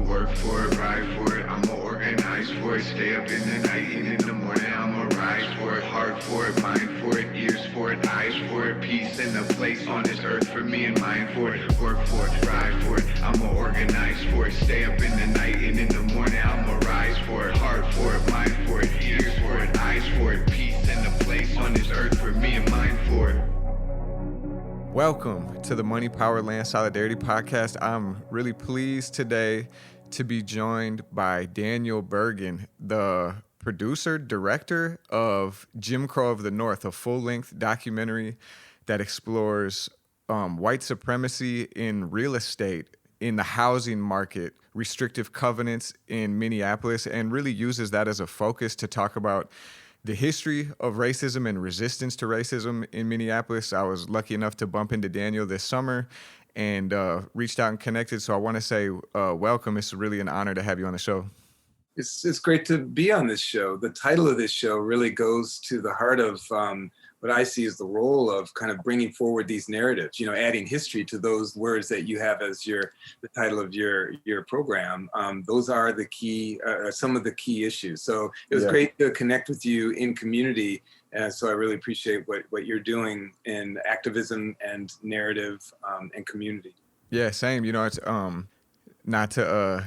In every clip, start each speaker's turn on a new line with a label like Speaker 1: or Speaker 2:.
Speaker 1: work for it, ride for it, I'ma organize for it, stay up in the night and in the morning I'ma rise for it, heart for it, mind for it, ears for it, eyes for it, peace and a place on this earth for me and mine for it, work for it, ride for it, I'ma organize for it, stay up in the night and in the morning I'ma rise for it, heart for it, mind for it, ears for it, eyes for it, peace and a place on this earth for me and mine for it.
Speaker 2: Welcome to the Money, Power, Land, Solidarity podcast. I'm really pleased today to be joined by Daniel Bergin, the producer, director of Jim Crow of the North, a full-length documentary that explores white supremacy in real estate, in the housing market, restrictive covenants in Minneapolis, and really uses that as a focus to talk about the history of racism and resistance to racism in Minneapolis. I was lucky enough to bump into Daniel this summer and reached out and connected. So I want to say welcome. It's really an honor to have you on the show.
Speaker 3: It's great to be on this show. The title of this show really goes to the heart of what I see as the role of kind of bringing forward these narratives, adding history to those words that you have as the title of your program. Those are the key, some of the key issues. So it was great to connect with you in community. And so I really appreciate what you're doing in activism and narrative and community.
Speaker 2: Yeah, same. It's not to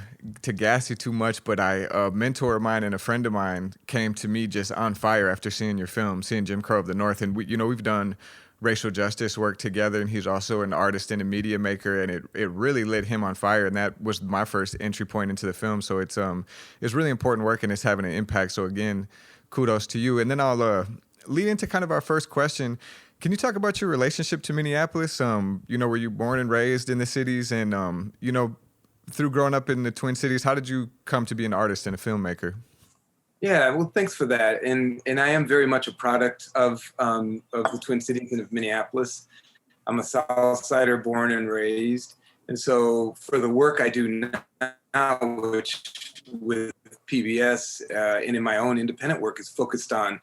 Speaker 2: gas you too much, but a mentor of mine and a friend of mine came to me just on fire after seeing your film, seeing Jim Crow of the North. And we've done racial justice work together, and he's also an artist and a media maker, and it really lit him on fire. And that was my first entry point into the film. So it's really important work, and it's having an impact. So again, kudos to you. And then I'll lead into kind of our first question. Can you talk about your relationship to Minneapolis? Were you born and raised in the cities? And, through growing up in the Twin Cities, how did you come to be an artist and a filmmaker?
Speaker 3: Yeah, well, thanks for that. And I am very much a product of the Twin Cities and of Minneapolis. I'm a South Sider born and raised. And so for the work I do now, which with PBS and in my own independent work is focused on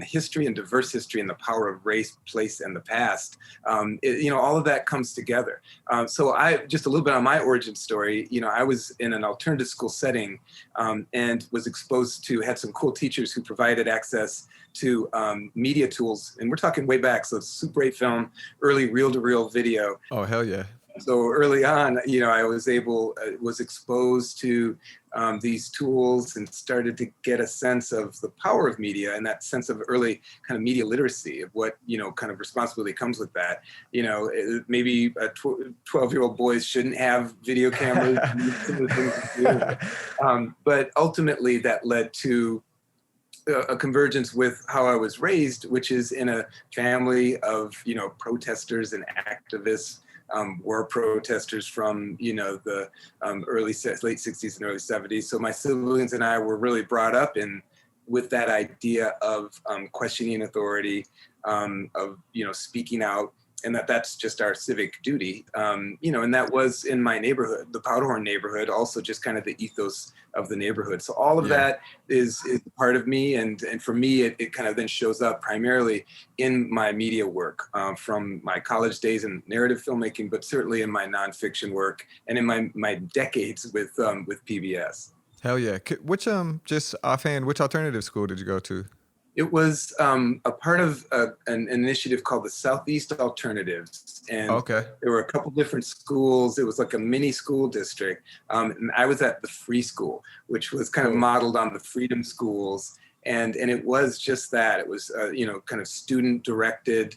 Speaker 3: history and diverse history and the power of race, place, and the past. All of that comes together. So I just a little bit on my origin story. I was in an alternative school setting and was exposed to, had some cool teachers who provided access to media tools. And we're talking way back. So Super 8 film, early reel-to-reel video.
Speaker 2: Oh, hell yeah.
Speaker 3: So early on, I was exposed to these tools and started to get a sense of the power of media and that sense of early kind of media literacy of what, kind of responsibility comes with that. Maybe 12-year-old boys shouldn't have video cameras. But ultimately that led to a convergence with how I was raised, which is in a family of, protesters and activists. Were protesters from, the late 60s and early 70s. So my siblings and I were really brought up with that idea of questioning authority, of, speaking out, and that's just our civic duty. And that was in my neighborhood, the Powderhorn neighborhood, also just kind of the ethos of the neighborhood. So all of that is part of me. And for me, it kind of then shows up primarily in my media work from my college days in narrative filmmaking, but certainly in my nonfiction work and in my decades with PBS.
Speaker 2: Hell yeah. Which, just offhand, which alternative school did you go to?
Speaker 3: It was a part of an initiative called the Southeast Alternatives. And there were a couple different schools. It was like a mini school district. And I was at the Free School, which was kind of modeled on the Freedom Schools. And it was just that. It was, kind of student directed,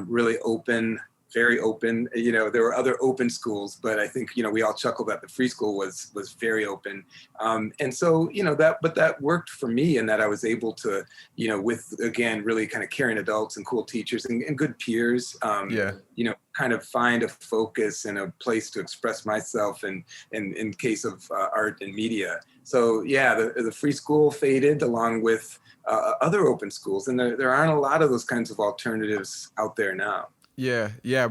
Speaker 3: really open, very open. There were other open schools, but I think, we all chuckled that the Free School was very open. And so, that worked for me in that I was able to, with, again, really kind of caring adults and cool teachers and good peers, kind of find a focus and a place to express myself in case of art and media. So the Free School faded along with other open schools. And there aren't a lot of those kinds of alternatives out there now.
Speaker 2: Yeah.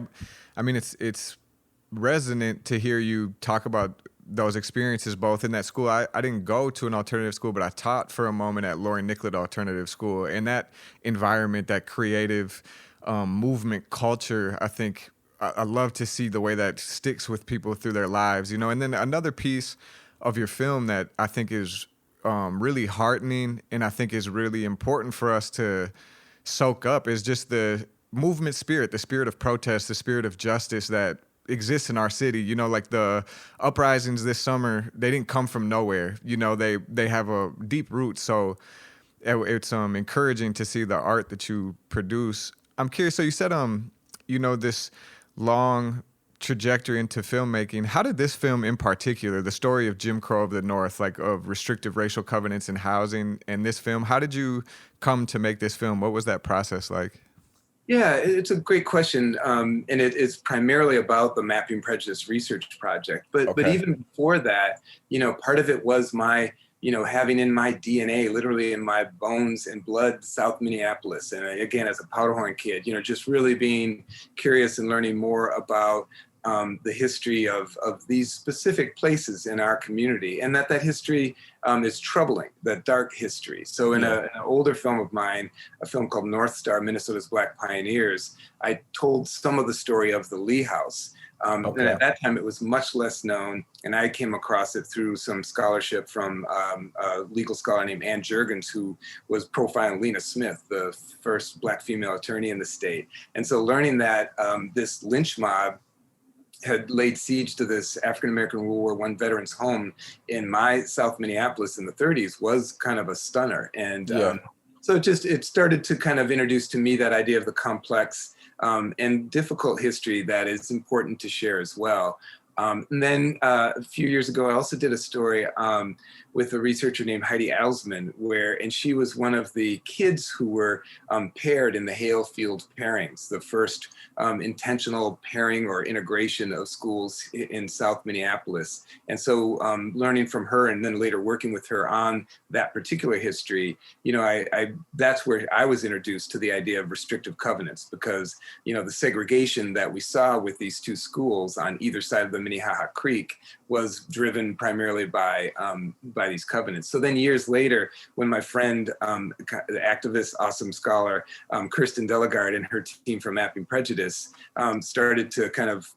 Speaker 2: I mean, it's resonant to hear you talk about those experiences both in that school. I didn't go to an alternative school, but I taught for a moment at Laurie Nicollet Alternative School. And that environment, that creative movement culture, I think I love to see the way that sticks with people through their lives, And then another piece of your film that I think is really heartening, and I think is really important for us to soak up, is just the movement spirit, the spirit of protest, the spirit of justice that exists in our city. You know, like the uprisings this summer, they didn't come from nowhere. You know, they have a deep root. So it's encouraging to see the art that you produce. I'm curious. So you said you know, this long trajectory into filmmaking. How did this film in particular, the story of Jim Crow of the North, like of restrictive racial covenants in housing, and this film, how did you come to make this film? What was that process like?
Speaker 3: Yeah, it's a great question, and it's primarily about the Mapping Prejudice research project. But even before that, you know, part of it was my, you know, having in my DNA, literally in my bones and blood, South Minneapolis, and again, as a Powderhorn kid, you know, just really being curious and learning more about the history of these specific places in our community, and that history is troubling, that dark history. So in an older film of mine, a film called North Star, Minnesota's Black Pioneers, I told some of the story of the Lee House. And at that time, it was much less known, and I came across it through some scholarship from a legal scholar named Ann Jurgens, who was profiling Lena Smith, the first Black female attorney in the state. And so learning that this lynch mob had laid siege to this African-American World War I veterans home in my South Minneapolis in the 30s was kind of a stunner. And so it started to kind of introduce to me that idea of the complex and difficult history that is important to share as well. And then a few years ago, I also did a story with a researcher named Heidi Alsman, and she was one of the kids who were paired in the Hale Field pairings, the first intentional pairing or integration of schools in South Minneapolis. And so learning from her and then later working with her on that particular history, you know, that's where I was introduced to the idea of restrictive covenants, because, you know, the segregation that we saw with these two schools on either side of the Minnehaha Creek was driven primarily by these covenants. So then years later, when my friend, the activist, awesome scholar, Kirsten Delegard and her team from Mapping Prejudice started to kind of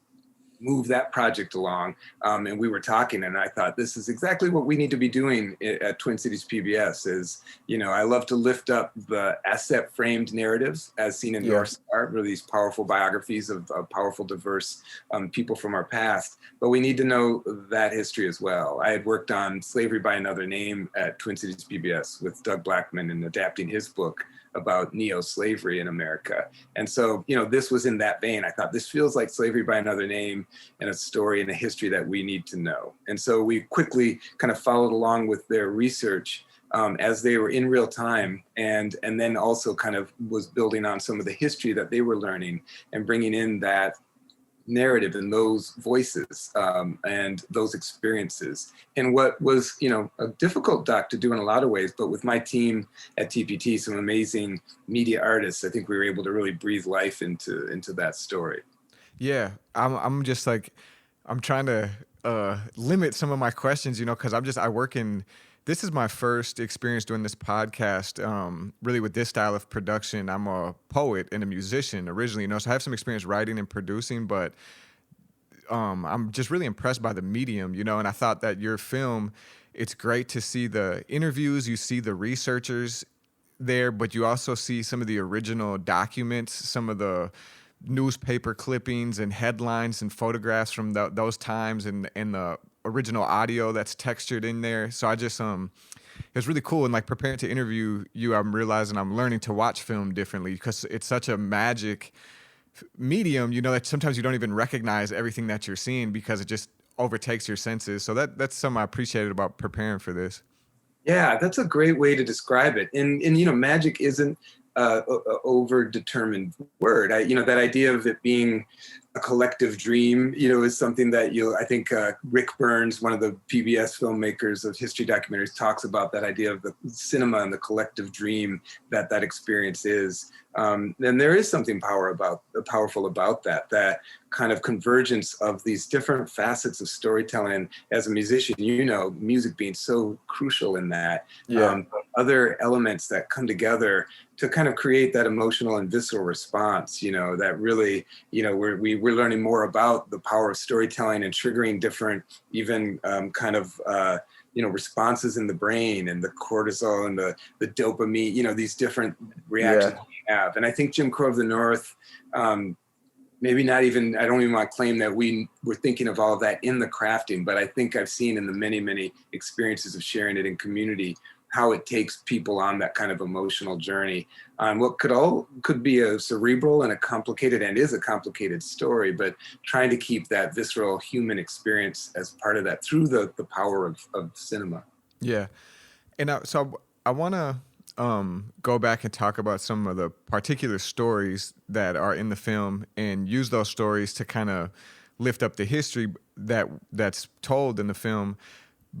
Speaker 3: move that project along, and we were talking, and I thought, this is exactly what we need to be doing at Twin Cities PBS. Is, you know, I love to lift up the asset framed narratives as seen in North Star, really these powerful biographies of powerful, diverse people from our past, but we need to know that history as well. I had worked on Slavery by Another Name at Twin Cities PBS with Doug Blackman and adapting his book about neo-slavery in America. And so, you know, this was in that vein. I thought, this feels like Slavery by Another Name and a story and a history that we need to know. And so we quickly kind of followed along with their research as they were in real time, and then also kind of was building on some of the history that they were learning and bringing in that narrative and those voices and those experiences. And what was, you know, a difficult doc to do in a lot of ways, but with my team at TPT, some amazing media artists, I think we were able to really breathe life into that story.
Speaker 2: Yeah, I'm just like, I'm trying to limit some of my questions, you know, because I work in, this is my first experience doing this podcast, really with this style of production. I'm a poet and a musician originally, you know, so I have some experience writing and producing, but I'm just really impressed by the medium, you know, and I thought that your film, it's great to see the interviews, you see the researchers there, but you also see some of the original documents, some of the newspaper clippings and headlines and photographs from those times, and the original audio that's textured in there. So I just it was really cool. And like preparing to interview you, I'm realizing I'm learning to watch film differently, because it's such a magic medium, you know, that sometimes you don't even recognize everything that you're seeing because it just overtakes your senses. So that's something I appreciated about preparing for this.
Speaker 3: Yeah, that's a great way to describe it. And you know, magic isn't over-determined word. You know, that idea of it being a collective dream, you know, is something that I think Rick Burns, one of the PBS filmmakers of history documentaries, talks about that idea of the cinema and the collective dream that experience is. And there is something powerful about that kind of convergence of these different facets of storytelling. As a musician, you know, music being so crucial in that. other elements that come together to kind of create that emotional and visceral response, that really, we're learning more about the power of storytelling and triggering different, even responses in the brain, and the cortisol and the dopamine, these different reactions we have. And I think Jim Crow of the North, maybe not even, I don't even want to claim that we were thinking of all of that in the crafting, but I think I've seen in the many, many experiences of sharing it in community, how it takes people on that kind of emotional journey on what could be a cerebral and is a complicated story, but trying to keep that visceral human experience as part of that through the power of cinema.
Speaker 2: Yeah. And so I want to go back and talk about some of the particular stories that are in the film and use those stories to kind of lift up the history that's told in the film.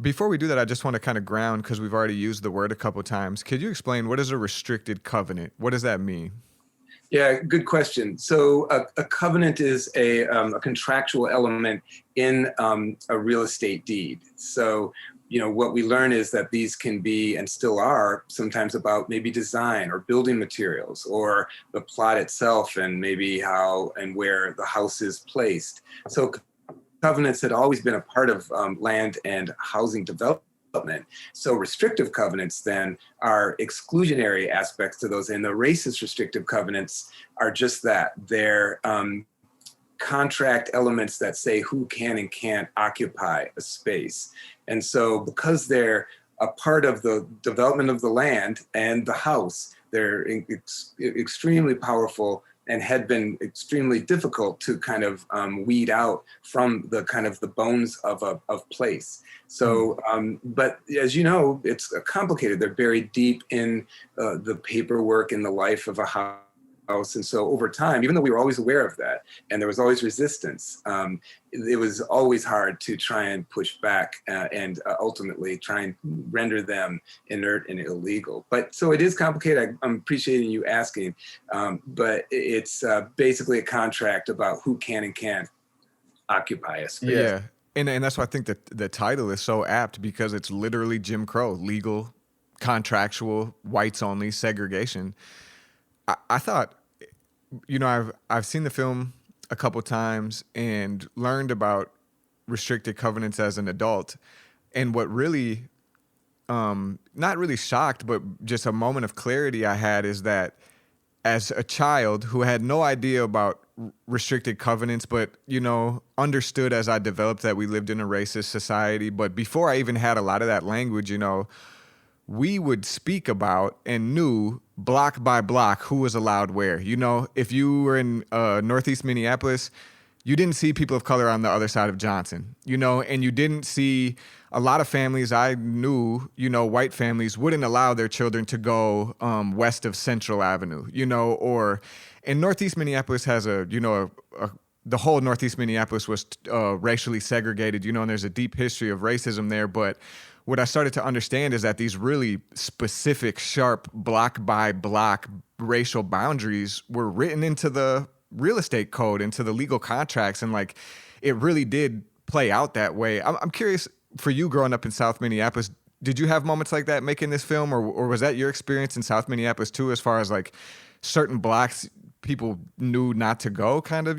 Speaker 2: Before we do that, I just want to kind of ground, because we've already used the word a couple of times. Could you explain, what is a restricted covenant? What does that mean?
Speaker 3: Yeah, good question. So a covenant is a contractual element in a real estate deed. So, what we learn is that these can be, and still are, sometimes about maybe design or building materials or the plot itself, and maybe how and where the house is placed. So covenants had always been a part of land and housing development. So restrictive covenants then are exclusionary aspects to those, and the racist restrictive covenants are just that. They're contract elements that say who can and can't occupy a space. And so because they're a part of the development of the land and the house, they're extremely powerful and had been extremely difficult to kind of weed out from the kind of the bones of place. So, but as you know, it's complicated. They're buried deep in the paperwork in the life of a house. And so over time, even though we were always aware of that, and there was always resistance, it was always hard to try and push back and ultimately try and render them inert and illegal. But so it is complicated. I'm appreciating you asking, but it's basically a contract about who can and can't occupy a space.
Speaker 2: Yeah. And that's why I think that the title is so apt, because it's literally Jim Crow, legal, contractual, whites only, segregation. I thought, I've seen the film a couple times and learned about restricted covenants as an adult. And what really, not really shocked, but just a moment of clarity I had is that as a child who had no idea about restricted covenants, but, understood as I developed that we lived in a racist society. But before I even had a lot of that language, we would speak about and knew block by block who was allowed where. If you were in Northeast Minneapolis, you didn't see people of color on the other side of Johnson, and you didn't see a lot of families I knew, white families wouldn't allow their children to go west of Central Avenue, or in Northeast Minneapolis has the whole Northeast Minneapolis was racially segregated, and there's a deep history of racism there. But what I started to understand is that these really specific, sharp, block by block racial boundaries were written into the real estate code, into the legal contracts. And it really did play out that way. I'm curious, for you growing up in South Minneapolis, did you have moments like that making this film, or was that your experience in South Minneapolis too, as far as certain blocks people knew not to go, kind of,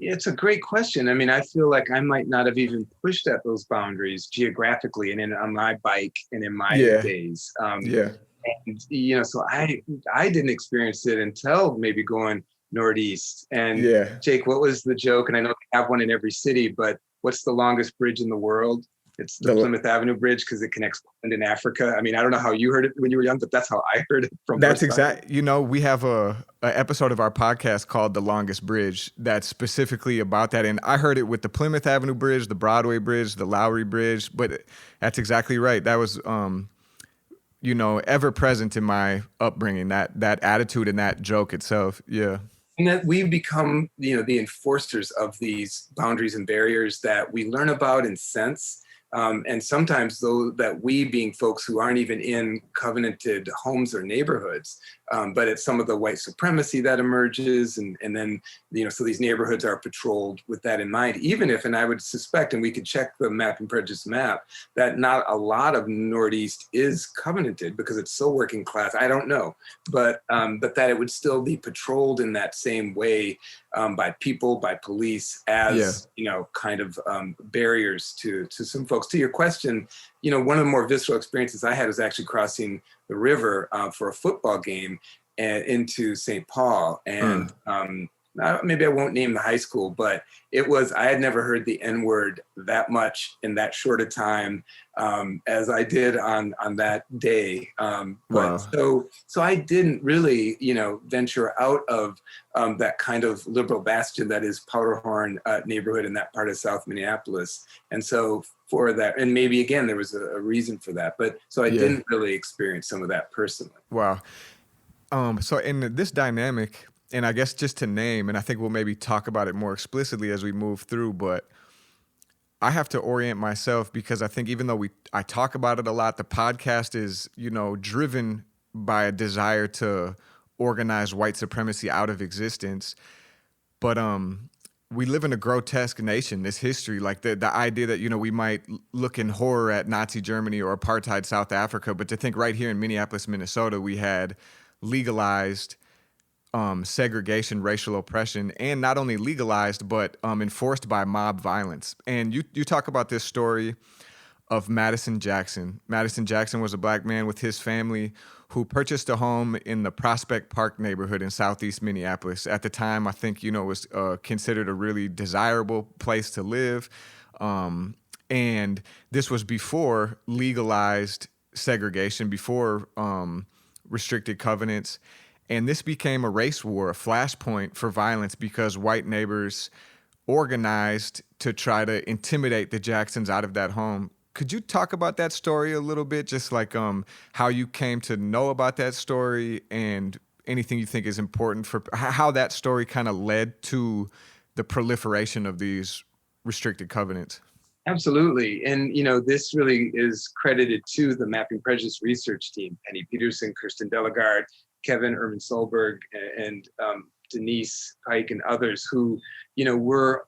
Speaker 3: It's a great question. I mean, I feel like I might not have even pushed at those boundaries geographically and on my bike and in my days. And, so I didn't experience it until maybe going Northeast. And Jake, what was the joke? And I know they have one in every city, but what's the longest bridge in the world? It's the Plymouth Avenue Bridge, because it connects Poland and Africa. I mean, I don't know how you heard it when you were young, but that's how I heard it from.
Speaker 2: That's exactly. We have a episode of our podcast called "The Longest Bridge" that's specifically about that, and I heard it with the Plymouth Avenue Bridge, the Broadway Bridge, the Lowry Bridge. But that's exactly right. That was, ever present in my upbringing. That attitude and that joke itself. Yeah.
Speaker 3: And that we become, the enforcers of these boundaries and barriers that we learn about and sense. And sometimes, though, that we, being folks who aren't even in covenanted homes or neighborhoods, but it's some of the white supremacy that emerges. And then, so these neighborhoods are patrolled with that in mind, even if, and I would suspect, and we could check the Map and Prejudice map, that not a lot of Northeast is covenanted because it's so working class. I don't know, but that it would still be patrolled in that same way by people, by police, as kind of barriers to some folks. To your question, one of the more visceral experiences I had was actually crossing the river for a football game into St. Paul, and maybe I won't name the high school, but I had never heard the N-word that much in that short a time as I did on that day. But so I didn't really, venture out of that kind of liberal bastion that is Powderhorn neighborhood in that part of South Minneapolis. And so for that, and maybe again, there was a reason for that, but so I didn't really experience some of that personally.
Speaker 2: Wow. So in this dynamic, and I guess just to name, and I think we'll maybe talk about it more explicitly as we move through, but I have to orient myself because I think even though I talk about it a lot, the podcast is, driven by a desire to organize white supremacy out of existence. But we live in a grotesque nation, this history, like the idea that, we might look in horror at Nazi Germany or apartheid South Africa, but to think right here in Minneapolis, Minnesota, we had legalized segregation, racial oppression, and not only legalized, but enforced by mob violence. And you talk about this story of Madison Jackson. Madison Jackson was a black man with his family who purchased a home in the Prospect Park neighborhood in Southeast Minneapolis. At the time, I think, it was considered a really desirable place to live. And this was before legalized segregation, before restricted covenants. And this became a race war, a flashpoint for violence because white neighbors organized to try to intimidate the Jacksons out of that home. Could you talk about that story a little bit? Just like how you came to know about that story and anything you think is important for how that story kind of led to the proliferation of these restricted covenants.
Speaker 3: Absolutely. And, this really is credited to the Mapping Prejudice research team, Penny Peterson, Kirsten Delagarde, Kevin Erman Solberg, and Denise Pike and others who, were,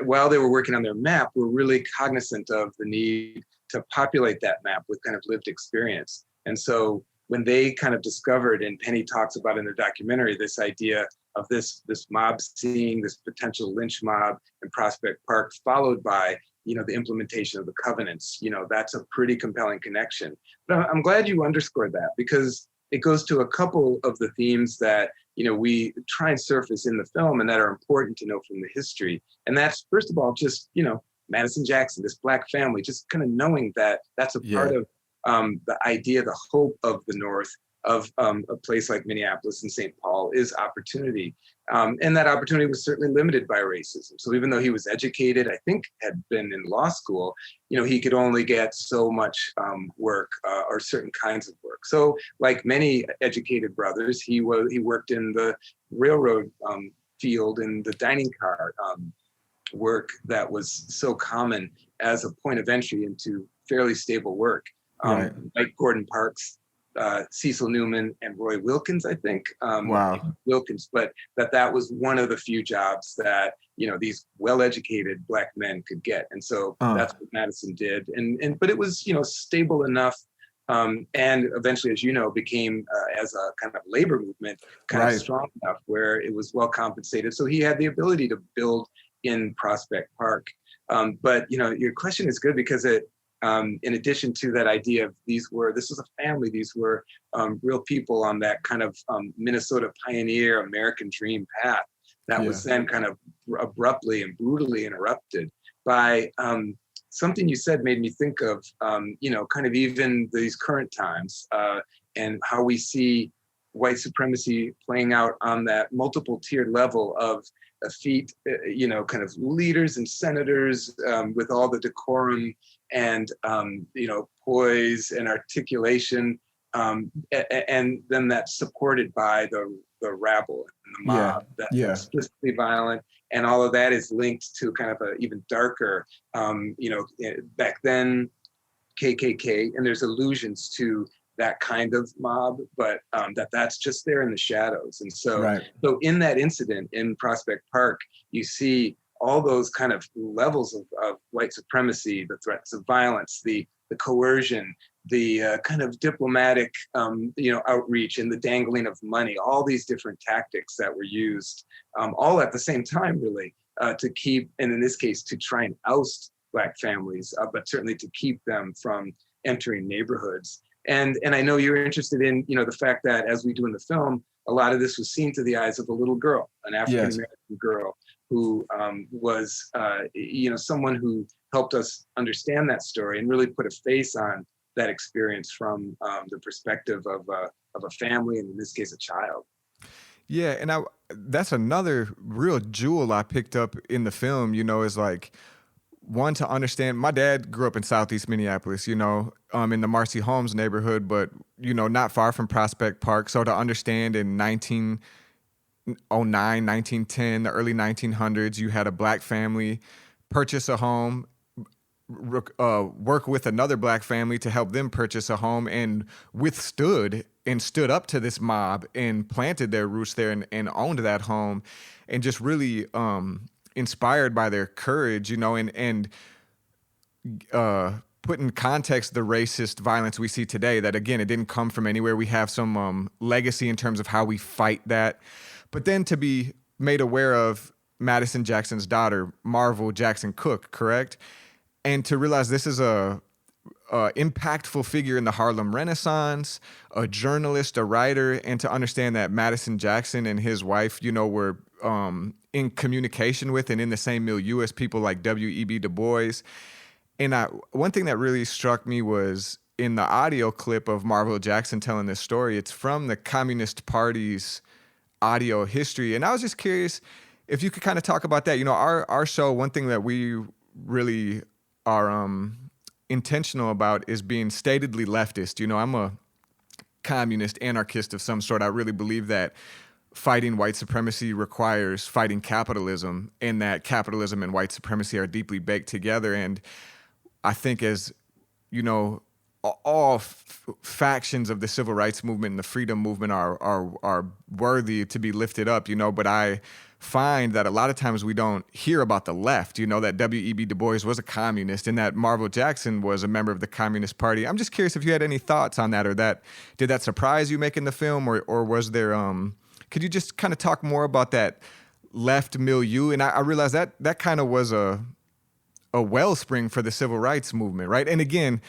Speaker 3: while they were working on their map, were really cognizant of the need to populate that map with kind of lived experience. And so when they kind of discovered, and Penny talks about in their documentary, this idea of this mob scene, this potential lynch mob in Prospect Park, followed by, the implementation of the covenants, that's a pretty compelling connection. But I'm glad you underscored that because it goes to a couple of the themes that, we try and surface in the film and that are important to know from the history. And that's, first of all, just, Madison Jackson, this Black family, just kind of knowing that that's a part of the idea, the hope of the North, of a place like Minneapolis and St. Paul is opportunity. And that opportunity was certainly limited by racism. So even though he was educated, I think had been in law school, he could only get so much work or certain kinds of work. So like many educated brothers, he worked in the railroad field in the dining car work that was so common as a point of entry into fairly stable work. Like Gordon Parks, Cecil Newman, and Roy Wilkins, I think. Wilkins, but that was one of the few jobs that, these well-educated Black men could get. And so that's what Madison did. But it was, stable enough. And eventually, as became as a kind of labor movement, kind of strong enough where it was well compensated. So he had the ability to build in Prospect Park. But, your question is good because it, in addition to that idea of this was a family, these were real people on that kind of Minnesota pioneer American dream path that was then kind of abruptly and brutally interrupted by something you said made me think of, kind of even these current times and how we see white supremacy playing out on that multiple tiered level of effete, kind of leaders and senators with all the decorum and, poise and articulation. And then that's supported by the rabble and the mob that's explicitly violent. And all of that is linked to kind of an even darker, back then, KKK. And there's allusions to that kind of mob, but that's just there in the shadows. And so,
Speaker 2: Right.
Speaker 3: so in that incident in Prospect Park, you see all those kind of levels of white supremacy, the threats of violence, the coercion, the kind of diplomatic, outreach, and the dangling of money, all these different tactics that were used, all at the same time, really, to keep, and in this case, to try and oust Black families, but certainly to keep them from entering neighborhoods. And I know you're interested in, the fact that, as we do in the film, a lot of this was seen through the eyes of a little girl, an African-American girl, who was, someone who helped us understand that story and really put a face on that experience from the perspective of a family, and in this case, a child.
Speaker 2: Yeah, and that's another real jewel I picked up in the film, is like, one, to understand, my dad grew up in Southeast Minneapolis, in the Marcy Holmes neighborhood, but, not far from Prospect Park. So to understand in 1909, 1910, the early 1900s, you had a Black family purchase a home, work with another Black family to help them purchase a home, and withstood and stood up to this mob and planted their roots there and owned that home, and just really inspired by their courage, and put in context the racist violence we see today, that again, it didn't come from anywhere. We have some legacy in terms of how we fight that. But then to be made aware of Madison Jackson's daughter, Marvel Jackson Cook, correct? And to realize this is a impactful figure in the Harlem Renaissance, a journalist, a writer, and to understand that Madison Jackson and his wife, were in communication with and in the same milieu as people like W.E.B. Du Bois. And one thing that really struck me was in the audio clip of Marvel Jackson telling this story. It's from the Communist Party's audio history. And I was just curious if you could kind of talk about that. Our show, one thing that we really are intentional about is being statedly leftist. I'm a communist, anarchist of some sort. I really believe that fighting white supremacy requires fighting capitalism, and that capitalism and white supremacy are deeply baked together. And I think, as all factions of the civil rights movement and the freedom movement are worthy to be lifted up, but I find that a lot of times we don't hear about the left, that W.E.B. Du Bois was a communist and that Marvel Jackson was a member of the Communist Party. I'm just curious if you had any thoughts on that, or did that surprise you making the film, or was there, could you just kind of talk more about that left milieu? And I realized that kind of was a wellspring for the civil rights movement, right? And again,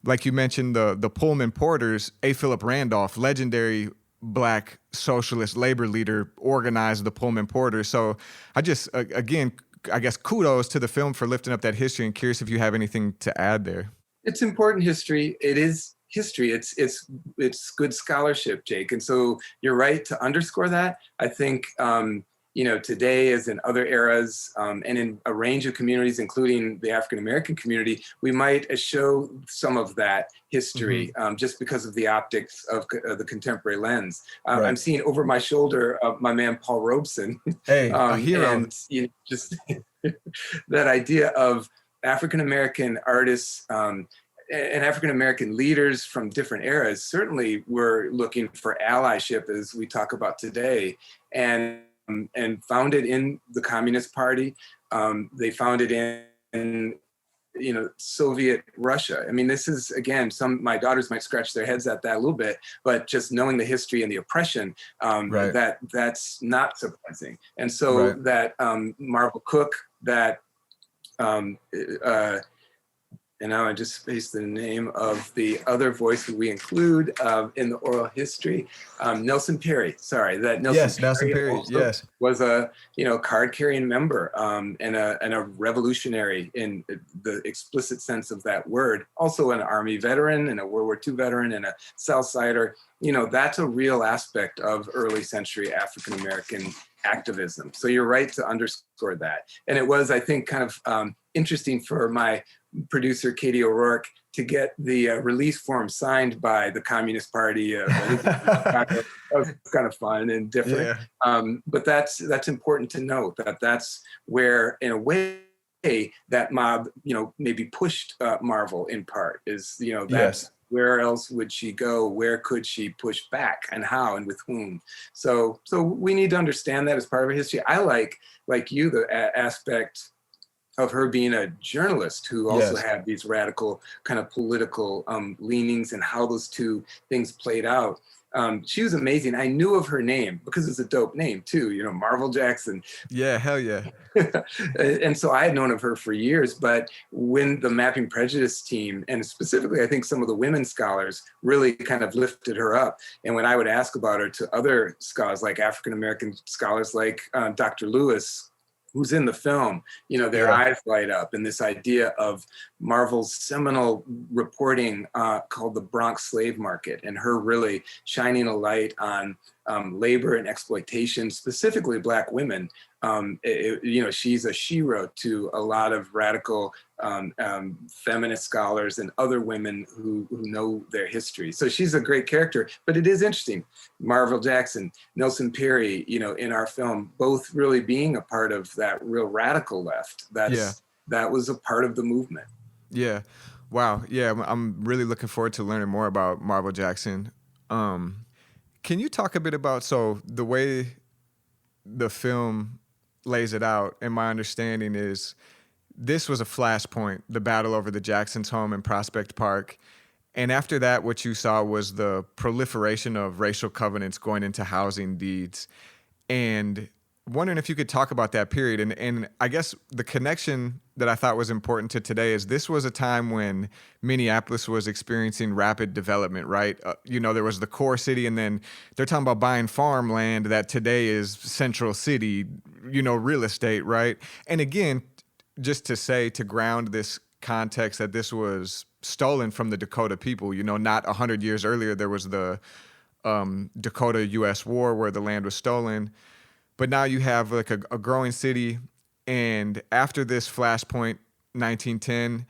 Speaker 2: like you mentioned, the Pullman Porters, A. Philip Randolph, legendary Black socialist labor leader, organized the Pullman Porters. So I just, again, I guess kudos to the film for lifting up that history, and curious if you have anything to add there.
Speaker 3: It's important history. It is history. It's good scholarship, Jake. And so you're right to underscore that. I think, today, as in other eras, and in a range of communities, including the African-American community, we might show some of that history, just because of the optics of the contemporary lens. Right. I'm seeing over my shoulder my man, Paul Robeson.
Speaker 2: Hey, a hero.
Speaker 3: And just that idea of African-American artists, and African-American leaders from different eras certainly were looking for allyship, as we talk about today, and found it in the Communist Party. They found it in Soviet Russia. I mean, this is, again, my daughters might scratch their heads at that a little bit, but just knowing the history and the oppression, right. that's not surprising. And so right. that Marvel Cook, that and now I just spaced the name of the other voice that we include in the oral history. Nelson Perry, sorry. Nelson Perry yes. was a card-carrying member and a revolutionary in the explicit sense of that word. Also an Army veteran and a World War II veteran and a Southsider. That's a real aspect of early century African-American activism. So you're right to underscore that. And it was, I think, kind of interesting for my producer, Katie O'Rourke, to get the release form signed by the Communist Party. That was kind of fun and different. Yeah. But that's important to note, that's where, in a way, that mob, maybe pushed Marvel in part, is,
Speaker 2: yes.
Speaker 3: where else would she go? Where could she push back, and how, and with whom? So we need to understand that as part of her history. I like you, the aspect of her being a journalist who also had these radical kind of political leanings, and how those two things played out. She was amazing. I knew of her name because it's a dope name too, you know, Marvel Jackson.
Speaker 2: Yeah, hell yeah.
Speaker 3: And so I had known of her for years, but when the Mapping Prejudice team, and specifically I think some of the women scholars, really kind of lifted her up, and when I would ask about her to other scholars, like African-American scholars like Dr. Lewis, who's in the film, you know, their eyes light up. And this idea of Marvel's seminal reporting called The Bronx Slave Market, and her really shining a light on labor and exploitation, specifically Black women. You know, she's a shero to a lot of radical feminist scholars and other women who know their history. So she's a great character. But it is interesting, Marvel Jackson, Nelson Perry, you know, in our film, both really being a part of that real radical left. That was a part of the movement.
Speaker 2: Yeah. Wow. Yeah, I'm really looking forward to learning more about Marvel Jackson. Can you talk a bit about, so the way the film lays it out, and my understanding is this was a flashpoint, the battle over the Jacksons' home in Prospect Park. And after that, what you saw was the proliferation of racial covenants going into housing deeds. And wondering if you could talk about that period. And I guess the connection that I thought was important to today is this was a time when Minneapolis was experiencing rapid development, right? You know, there was the core city, and then they're talking about buying farmland that today is Central City, you know, real estate, right? And again, just to ground this context that this was stolen from the Dakota people, you know, not 100 years earlier, there was the Dakota-U.S. War where the land was stolen. But now you have like a growing city, and after this flashpoint, 1910,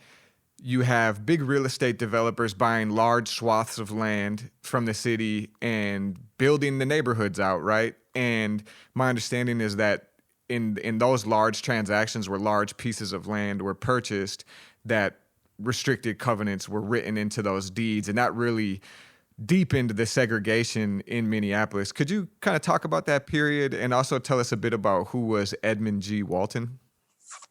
Speaker 2: you have big real estate developers buying large swaths of land from the city and building the neighborhoods out, right? And my understanding is that in those large transactions where large pieces of land were purchased, that restricted covenants were written into those deeds, and that really deepened the segregation in Minneapolis. Could you kind of talk about that period, and also tell us a bit about who was Edmund G. Walton?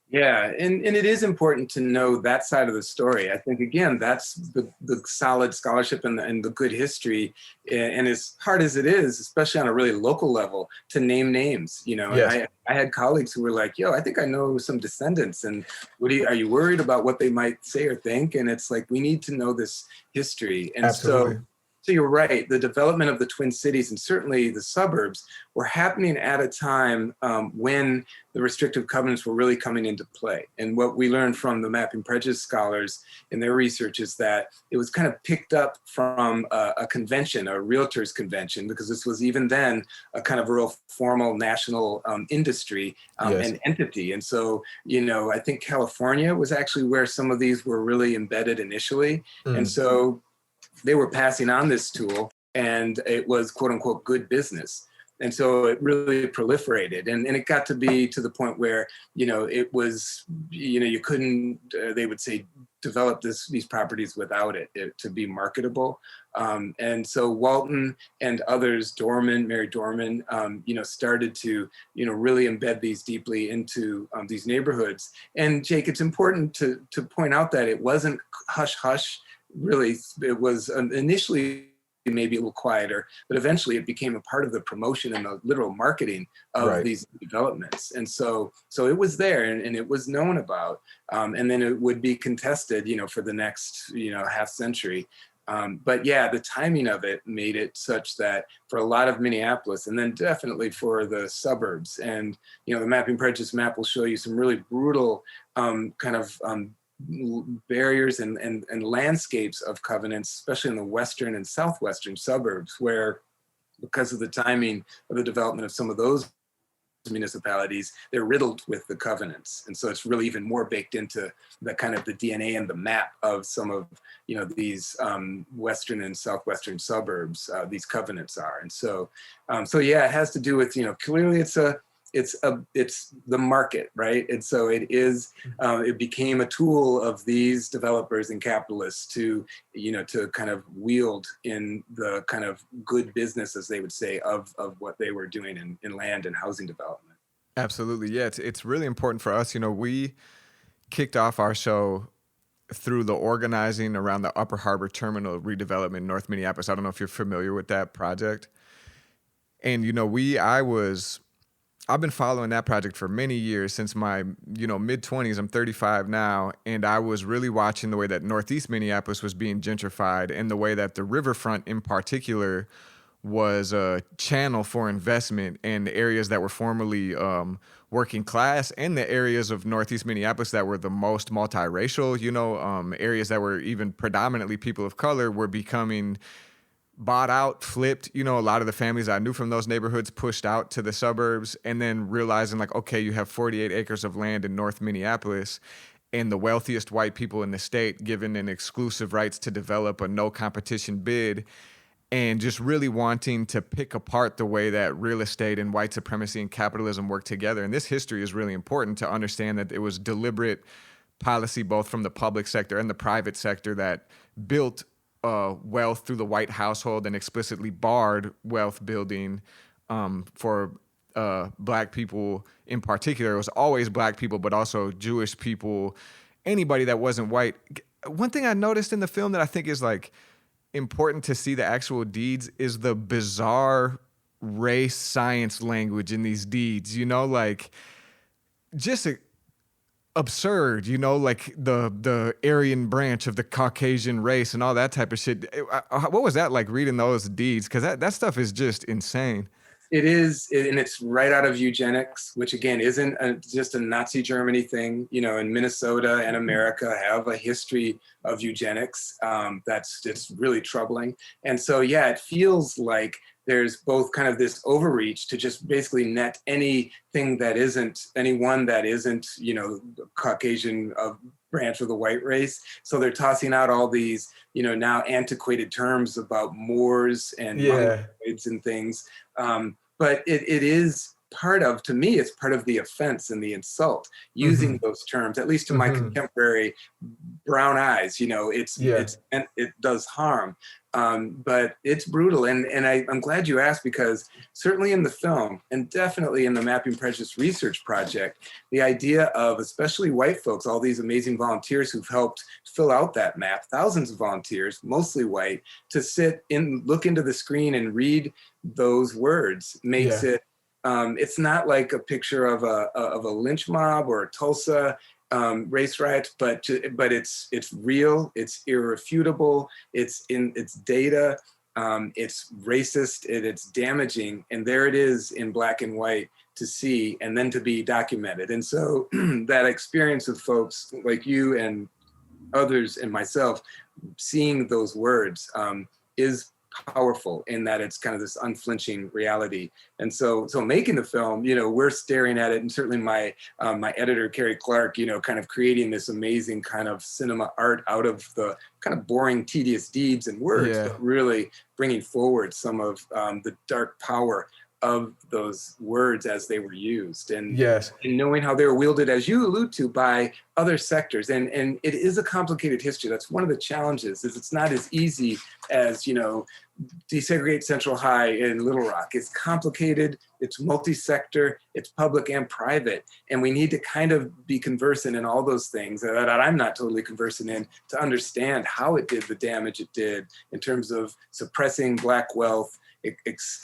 Speaker 3: Yeah, and it is important to know that side of the story. I think, again, that's the solid scholarship and the good history. And as hard as it is, especially on a really local level, to name names, you know. Yes. And I had colleagues who were like, yo, I think I know some descendants, and are you worried about what they might say or think? And it's like, we need to know this history. And
Speaker 2: Absolutely.
Speaker 3: So you're right, the development of the Twin Cities, and certainly the suburbs, were happening at a time when the restrictive covenants were really coming into play. And what we learned from the Mapping Prejudice scholars in their research is that it was kind of picked up from a convention, a realtors convention, because this was even then a kind of real formal national industry and entity. And so, you know, I think California was actually where some of these were really embedded initially. And so they were passing on this tool, and it was quote unquote good business. And so it really proliferated, and it got to be to the point where, you know, it was, you know, you couldn't, they would say, develop these properties without it to be marketable. And so Walton and others, Mary Dorman, you know, started to, you know, really embed these deeply into these neighborhoods. And Jake, it's important to point out that it wasn't hush hush. Really, it was initially maybe a little quieter, but eventually it became a part of the promotion and the literal marketing of these developments. And so it was there, and it was known about, and then it would be contested, you know, for the next, you know, half century. But yeah, the timing of it made it such that for a lot of Minneapolis, and then definitely for the suburbs, and, you know, the Mapping Prejudice map will show you some really brutal barriers and landscapes of covenants, especially in the western and southwestern suburbs, where because of the timing of the development of some of those municipalities, they're riddled with the covenants. And so it's really even more baked into the kind of the DNA and the map of some of, you know, these western and southwestern suburbs, these covenants are. And so yeah, it has to do with, you know, clearly it's it's the market, right? And so it is, it became a tool of these developers and capitalists to, to kind of wield in the kind of good business, as they would say, of what they were doing in land and housing development.
Speaker 2: Absolutely. Yeah. It's really important for us. We kicked off our show through the organizing around the Upper Harbor Terminal redevelopment in North Minneapolis. I don't know if you're familiar with that project. And, I've been following that project for many years, since my, mid 20s. I'm 35 now. And I was really watching the way that Northeast Minneapolis was being gentrified, and the way that the riverfront in particular was a channel for investment in areas that were formerly working class, and the areas of Northeast Minneapolis that were the most multiracial, areas that were even predominantly people of color, were becoming bought out, flipped. A lot of the families I knew from those neighborhoods pushed out to the suburbs, and then realizing like, okay, you have 48 acres of land in North Minneapolis, and the wealthiest white people in the state given an exclusive rights to develop a no competition bid, and just really wanting to pick apart the way that real estate and white supremacy and capitalism work together. And this history is really important to understand, that it was deliberate policy, both from the public sector and the private sector, that built wealth through the white household and explicitly barred wealth building for Black people in particular. It was always Black people, but also Jewish people, anybody that wasn't white. One thing I noticed in the film that I think is like important to see the actual deeds is the bizarre race science language in these deeds, like just absurd, like the Aryan branch of the Caucasian race and all that type of shit. What was that like reading those deeds? Because that stuff is just insane.
Speaker 3: It is, and it's right out of eugenics, which again isn't just a Nazi Germany thing. In Minnesota and America have a history of eugenics that's just really troubling. And so, yeah, it feels like there's both kind of this overreach to just basically net anyone that isn't, Caucasian branch of the white race. So they're tossing out all these, now antiquated terms about Moors and Mongoloids and things. But it is to me, it's part of the offense and the insult, using those terms, at least to my contemporary brown eyes. It does harm. But it's brutal. And I'm glad you asked, because certainly in the film, and definitely in the Mapping Prejudice Research Project, the idea of, especially white folks, all these amazing volunteers who've helped fill out that map, thousands of volunteers, mostly white, to look into the screen and read those words makes it, it's not like a picture of a lynch mob or a Tulsa race riots, but it's real, it's irrefutable, it's data, it's racist, it's damaging, and there it is in black and white to see, and then to be documented. And so that experience of folks like you and others and myself seeing those words is powerful, in that it's kind of this unflinching reality. And so making the film, we're staring at it, and certainly my editor, Carrie Clark, kind of creating this amazing kind of cinema art out of the kind of boring, tedious deeds and words, but really bringing forward some of the dark power of those words as they were used, and knowing how they were wielded, as you allude to, by other sectors. And it is a complicated history. That's one of the challenges, is it's not as easy as, desegregate Central High in Little Rock. It's complicated, it's multi-sector, it's public and private. And we need to kind of be conversant in all those things that I'm not totally conversant in, to understand how it did the damage it did in terms of suppressing Black wealth,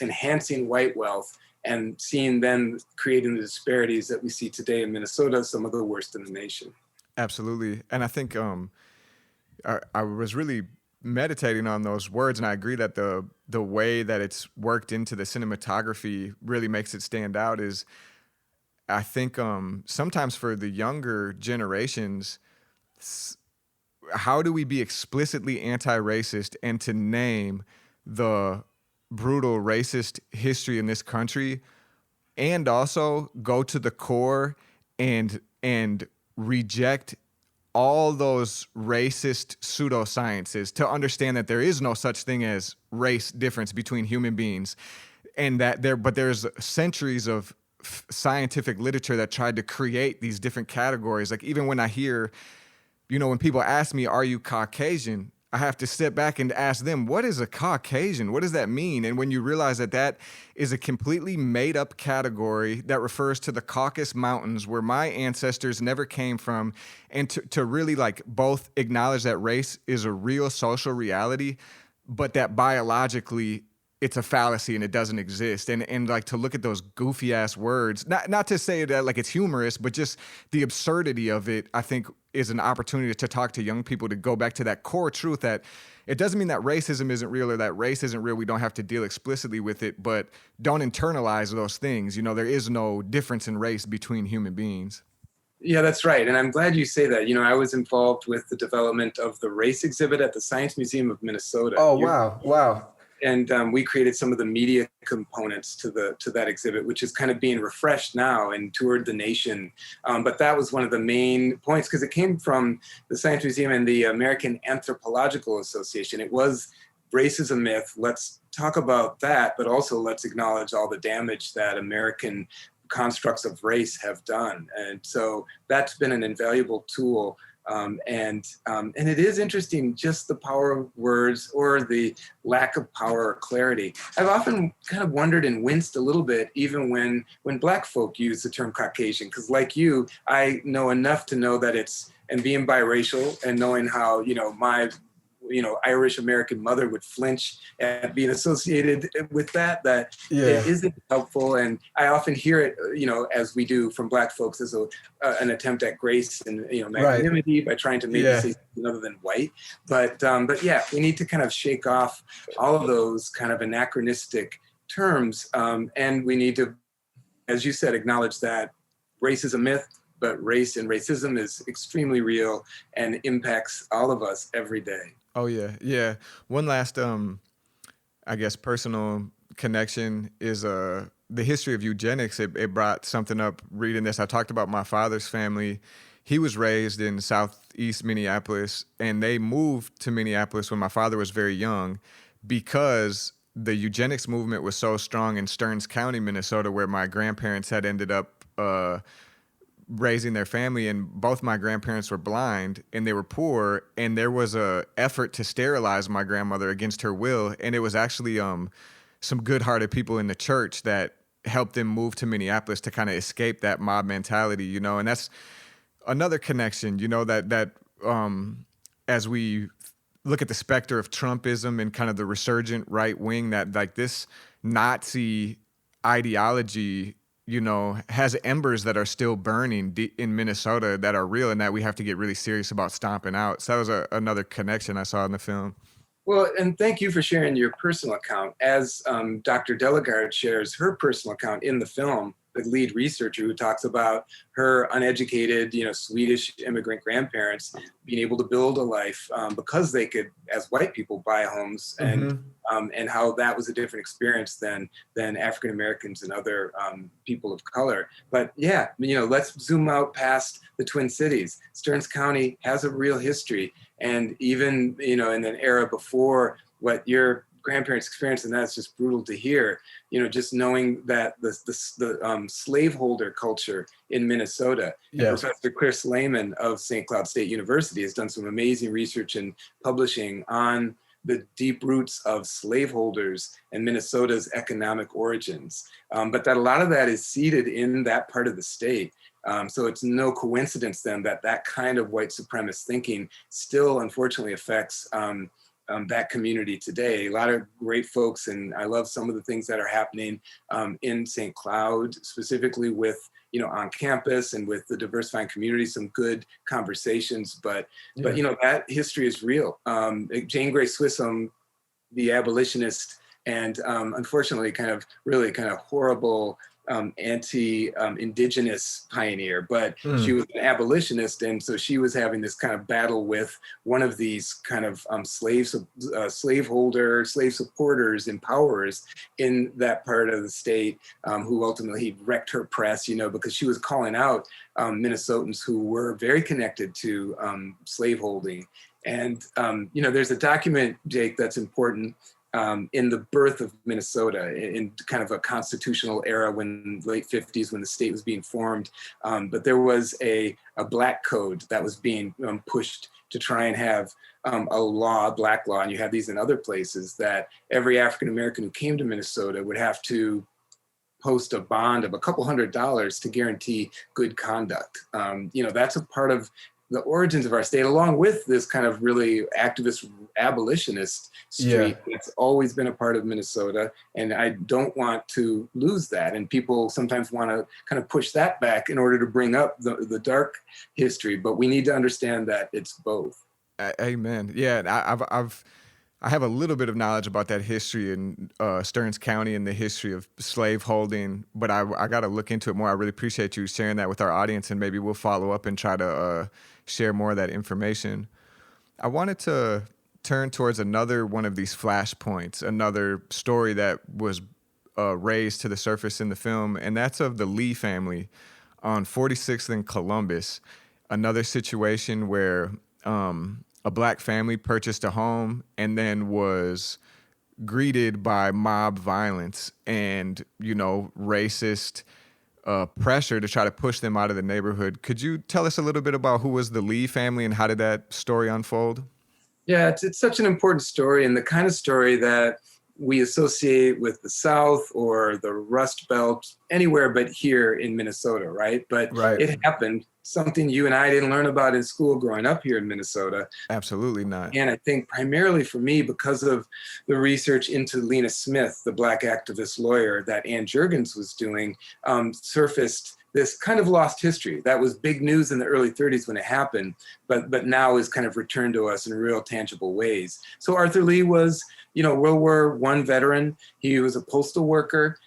Speaker 3: enhancing white wealth, and seeing them creating the disparities that we see today in Minnesota, some of the worst in the nation.
Speaker 2: Absolutely. And I think I was really meditating on those words, and I agree that the way that it's worked into the cinematography really makes it stand out. Is I think sometimes for the younger generations, how do we be explicitly anti-racist and to name the brutal racist history in this country, and also go to the core and reject all those racist pseudosciences, to understand that there is no such thing as race difference between human beings, and that there's centuries of scientific literature that tried to create these different categories. Like even when I hear, when people ask me, are you Caucasian? I have to step back and ask them, what is a Caucasian? What does that mean? And when you realize that that is a completely made up category that refers to the Caucasus Mountains where my ancestors never came from, and to really like both acknowledge that race is a real social reality, but that biologically it's a fallacy and it doesn't exist. And like to look at those goofy ass words, not to say that like it's humorous, but just the absurdity of it, I think is an opportunity to talk to young people to go back to that core truth that it doesn't mean that racism isn't real or that race isn't real. We don't have to deal explicitly with it, but don't internalize those things. There is no difference in race between human beings.
Speaker 3: Yeah, that's right. And I'm glad you say that. I was involved with the development of the race exhibit at the Science Museum of Minnesota.
Speaker 2: Oh, wow. Wow.
Speaker 3: And we created some of the media components to that exhibit, which is kind of being refreshed now and toured the nation. But that was one of the main points because it came from the Science Museum and the American Anthropological Association. It was race is a myth. Let's talk about that, but also let's acknowledge all the damage that American constructs of race have done. And so that's been an invaluable tool. And it is interesting, just the power of words or the lack of power or clarity. I've often kind of wondered and winced a little bit, even when Black folk use the term Caucasian, because like you, I know enough to know that and being biracial and knowing how, my Irish American mother would flinch at being associated with that it isn't helpful. And I often hear it, as we do from Black folks as an attempt at grace and, magnanimity by trying to maybe say something other than white. But yeah, we need to kind of shake off all of those kind of anachronistic terms. And we need to, as you said, acknowledge that race is a myth, but race and racism is extremely real and impacts all of us every day.
Speaker 2: Oh yeah. Yeah. One last, I guess, personal connection is, the history of eugenics. It brought something up reading this. I talked about my father's family. He was raised in Southeast Minneapolis, and they moved to Minneapolis when my father was very young because the eugenics movement was so strong in Stearns County, Minnesota, where my grandparents had ended up, raising their family, and both my grandparents were blind and they were poor, and there was a effort to sterilize my grandmother against her will, and it was actually some good-hearted people in the church that helped them move to Minneapolis to kind of escape that mob mentality, and that's another connection, that as we look at the specter of Trumpism and kind of the resurgent right wing, that like this Nazi ideology has embers that are still burning in Minnesota that are real and that we have to get really serious about stomping out. So that was another connection I saw in the film.
Speaker 3: Well, and thank you for sharing your personal account. As Dr. Delegard shares her personal account in the film, the lead researcher who talks about her uneducated, Swedish immigrant grandparents being able to build a life because they could, as white people, buy homes, and how that was a different experience than African Americans and other people of color. But yeah, let's zoom out past the Twin Cities. Stearns County has a real history, and even in an era before what your grandparents experienced, and that's just brutal to hear. Just knowing that the slaveholder culture in Minnesota. Yes. Professor Chris Lehman of St. Cloud State University has done some amazing research and publishing on the deep roots of slaveholders and Minnesota's economic origins. But that a lot of that is seated in that part of the state. So it's no coincidence then that kind of white supremacist thinking still unfortunately affects that community today. A lot of great folks, and I love some of the things that are happening in St. Cloud, specifically with, on campus and with the diversifying community, some good conversations, but that history is real. Jane Grey Swissum, the abolitionist, and unfortunately kind of horrible anti-indigenous pioneer, but she was an abolitionist, and so she was having this kind of battle with one of these kind of slave supporters, empowerers in that part of the state, who ultimately wrecked her press, because she was calling out Minnesotans who were very connected to slaveholding. And there's a document, Jake, that's important. in the birth of Minnesota in kind of a constitutional era when late 50s when the state was being formed. But there was a black code that was being pushed to try and have a black law, and you have these in other places, that every African-American who came to Minnesota would have to post a bond of a couple $100s to guarantee good conduct. That's a part of the origins of our state, along with this kind of really activist abolitionist streak. Yeah. It's always been a part of Minnesota, and I don't want to lose that. And people sometimes want to kind of push that back in order to bring up the dark history, but we need to understand that it's both.
Speaker 2: Amen. Yeah, I have a little bit of knowledge about that history in Stearns County and the history of slaveholding, but I got to look into it more. I really appreciate you sharing that with our audience, and maybe we'll follow up and try to share more of that information. I wanted to turn towards another one of these flashpoints, another story that was raised to the surface in the film, and that's of the Lee family on 46th and Columbus. Another situation where a black family purchased a home and then was greeted by mob violence and, racist pressure to try to push them out of the neighborhood. Could you tell us a little bit about who was the Lee family and how did that story unfold?
Speaker 3: Yeah, it's such an important story, and the kind of story that we associate with the South or the Rust Belt, anywhere but here in Minnesota, right? But It happened, something you and I didn't learn about in school growing up here in Minnesota.
Speaker 2: Absolutely not.
Speaker 3: And I think primarily for me, because of the research into Lena Smith, the black activist lawyer that Ann Jurgens was doing, surfaced this kind of lost history that was big news in the early 30s when it happened, but now is kind of returned to us in real tangible ways. So Arthur Lee was, World War I veteran. He was a postal worker.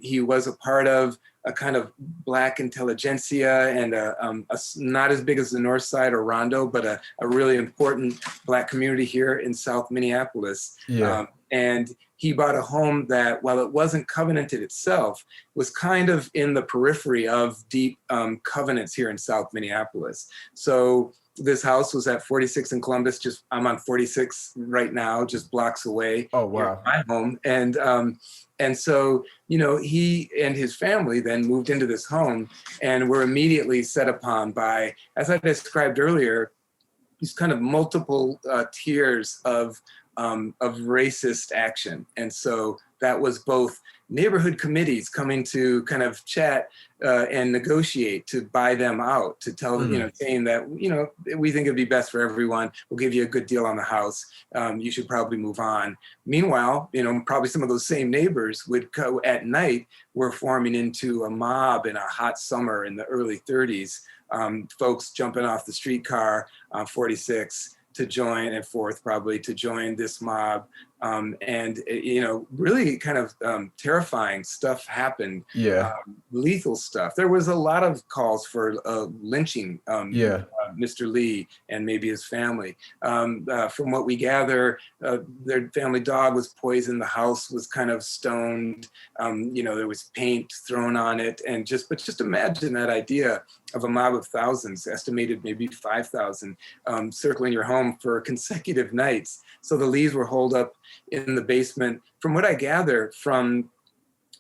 Speaker 3: He was a part of a kind of black intelligentsia and not as big as the North Side or Rondo, but a really important black community here in South Minneapolis.
Speaker 2: Yeah.
Speaker 3: And he bought a home that, while it wasn't covenanted itself, was kind of in the periphery of deep covenants here in South Minneapolis. So this house was at 46 in Columbus. I'm on 46 right now, just blocks away.
Speaker 2: Oh, wow.
Speaker 3: My home. And so, he and his family then moved into this home and were immediately set upon by, as I described earlier, these kind of multiple tiers of racist action. And so that was both neighborhood committees coming to kind of chat and negotiate to buy them out, to tell them, saying that, we think it'd be best for everyone. We'll give you a good deal on the house. You should probably move on. Meanwhile, probably some of those same neighbors would go at night, were forming into a mob in a hot summer in the early 30s. Folks jumping off the streetcar on 46 to join, and fourth probably, to join this mob. And really kind of terrifying stuff happened.
Speaker 2: Yeah.
Speaker 3: Lethal stuff. There was a lot of calls for lynching Mr. Lee and maybe his family. From what we gather, their family dog was poisoned. The house was kind of stoned. There was paint thrown on it, and just imagine that idea of a mob of thousands, estimated maybe 5,000, circling your home for consecutive nights. So the Lees were holed up in the basement. From what I gather from,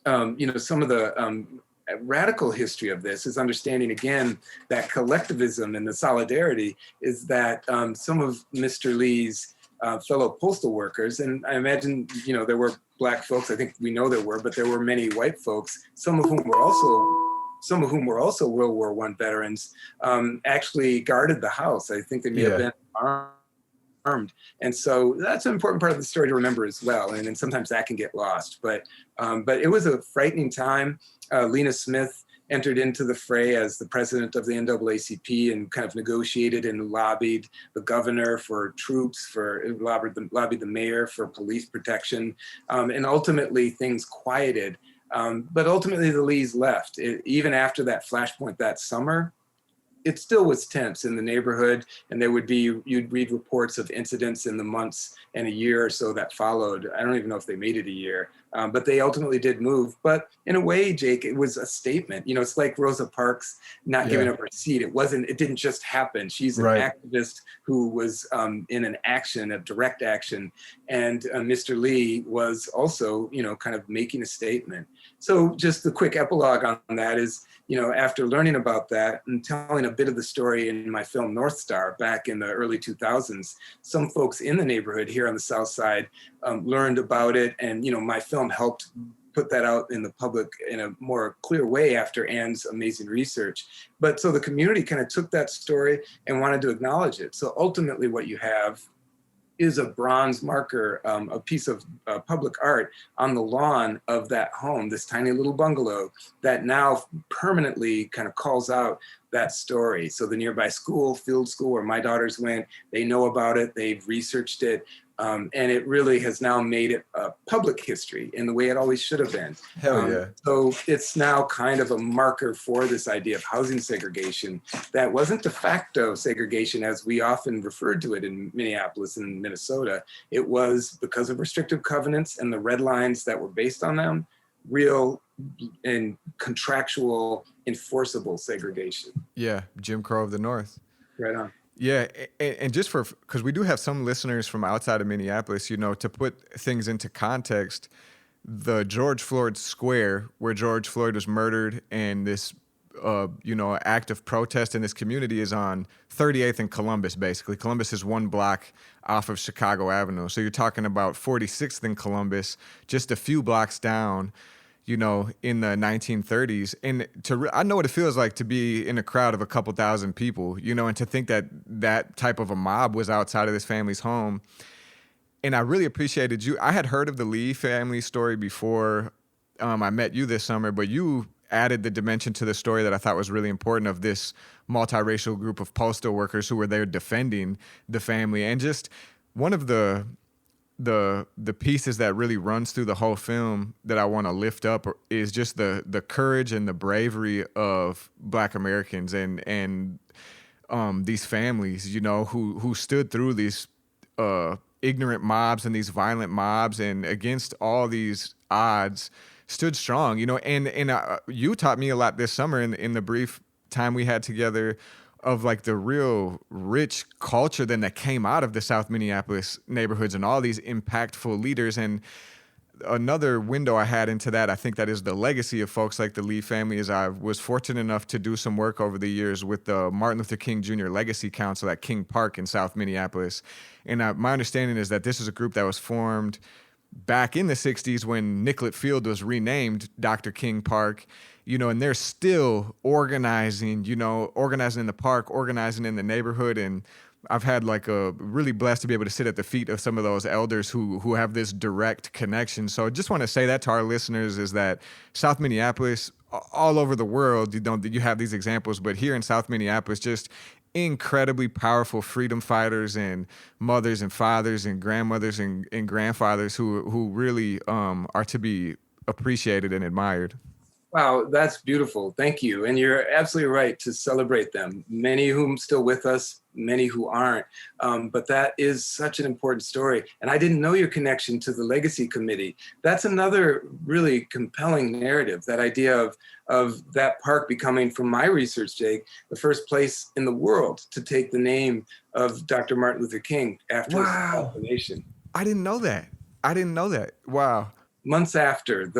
Speaker 3: some of the radical history of this is understanding, again, that collectivism and the solidarity is that some of Mr. Lee's fellow postal workers, and I imagine, there were black folks, I think we know there were, but there were many white folks, some of whom were also World War I veterans, actually guarded the house. I think they may have been armed. And so that's an important part of the story to remember as well. And then sometimes that can get lost. But it was a frightening time. Lena Smith entered into the fray as the president of the NAACP and kind of negotiated and lobbied the governor for troops, lobbied the mayor for police protection. And ultimately things quieted. But ultimately the Lees left. Even after that flashpoint that summer, it still was tense in the neighborhood, and you'd read reports of incidents in the months and a year or so that followed. I don't even know if they made it a year, But they ultimately did move. But in a way, Jake, it was a statement. You know, it's like Rosa Parks not giving up her seat. It didn't just happen. She's an activist who was in an action, a direct action. And Mr. Lee was also, you know, kind of making a statement. So just the quick epilogue on that is, you know, after learning about that and telling a bit of the story in my film North Star back in the early 2000s, some folks in the neighborhood here on the South Side learned about it. And, you know, my film helped put that out in the public in a more clear way after Anne's amazing research. But so the community kind of took that story and wanted to acknowledge it. So ultimately what you have is a bronze marker, a piece of public art on the lawn of that home, this tiny little bungalow that now permanently kind of calls out that story. So the nearby school, field school where my daughters went, they know about it, they've researched it, and it really has now made it a public history in the way it always should have been.
Speaker 2: Hell yeah.
Speaker 3: So it's now kind of a marker for this idea of housing segregation that wasn't de facto segregation as we often referred to it in Minneapolis and Minnesota. It was because of restrictive covenants and the red lines that were based on them, real and contractual enforceable segregation.
Speaker 2: Yeah, Jim Crow of the North.
Speaker 3: Right on.
Speaker 2: Yeah, and just because we do have some listeners from outside of Minneapolis, you know, to put things into context, the George Floyd Square, where George Floyd was murdered, and this, you know, act of protest in this community is on 38th and Columbus, basically. Columbus is one block off of Chicago Avenue. So you're talking about 46th and Columbus, just a few blocks down, you know, in the 1930s. And I know what it feels like to be in a crowd of a couple thousand people, you know, and to think that that type of a mob was outside of this family's home. And I really appreciated you. I had heard of the Lee family story before I met you this summer, but you added the dimension to the story that I thought was really important of this multiracial group of postal workers who were there defending the family. And just one of the pieces that really runs through the whole film that I want to lift up is just the courage and the bravery of Black Americans and these families, you know, who stood through these ignorant mobs and these violent mobs, and against all these odds stood strong, you know. And you taught me a lot this summer in the brief time we had together of like the real rich culture then that came out of the South Minneapolis neighborhoods and all these impactful leaders. And another window I had into that, I think that is the legacy of folks like the Lee family, is I was fortunate enough to do some work over the years with the Martin Luther King Jr. Legacy Council at King Park in South Minneapolis. And my understanding is that this is a group that was formed back in the 60s when Nicollet Field was renamed Dr. King Park, you know, and they're still organizing, you know, organizing in the park, organizing in the neighborhood. And I've had like really blessed to be able to sit at the feet of some of those elders who have this direct connection. So I just want to say that to our listeners, is that South Minneapolis, all over the world, you have these examples, but here in South Minneapolis, just incredibly powerful freedom fighters and mothers and fathers and grandmothers and grandfathers who really are to be appreciated and admired.
Speaker 3: Wow, that's beautiful. Thank you. And you're absolutely right to celebrate them. Many of whom still with us, many who aren't. But that is such an important story. And I didn't know your connection to the Legacy Committee. That's another really compelling narrative, that idea of that park becoming, from my research, Jake, the first place in the world to take the name of Dr. Martin Luther King after his assassination.
Speaker 2: I didn't know that. Wow.
Speaker 3: Months after,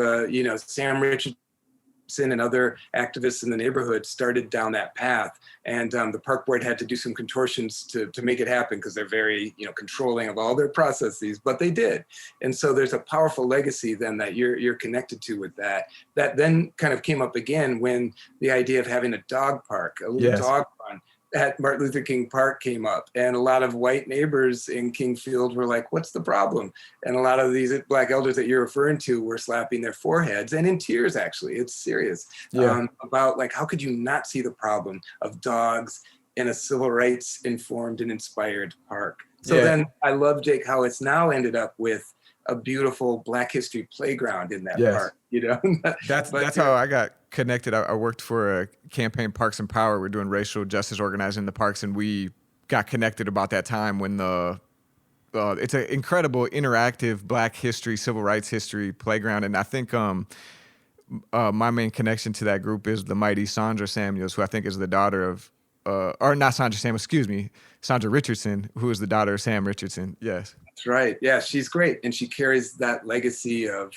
Speaker 3: Sam Richardson and other activists in the neighborhood started down that path. And the park board had to do some contortions to make it happen, because they're very, controlling of all their processes, but they did. And so there's a powerful legacy then that you're connected to with that then kind of came up again when the idea of having a dog park, a little dog run at Martin Luther King Park came up. And a lot of white neighbors in Kingfield were like, what's the problem? And a lot of these Black elders that you're referring to were slapping their foreheads and in tears, actually. It's serious. About like, how could you not see the problem of dogs in a civil rights informed and inspired park? So then I love, Jake, how it's now ended up with a beautiful Black History playground in that park,
Speaker 2: That's how I got connected. I worked for a campaign, Parks and Power. We're doing racial justice organizing in the parks, and we got connected about that time when the it's an incredible interactive Black history, civil rights history playground. And I think my main connection to that group is the mighty Sandra Samuels, who I think is the daughter of, or not Sandra Samuels, excuse me, Sandra Richardson, who is the daughter of Sam Richardson. Yes.
Speaker 3: That's right. Yeah, she's great. And she carries that legacy of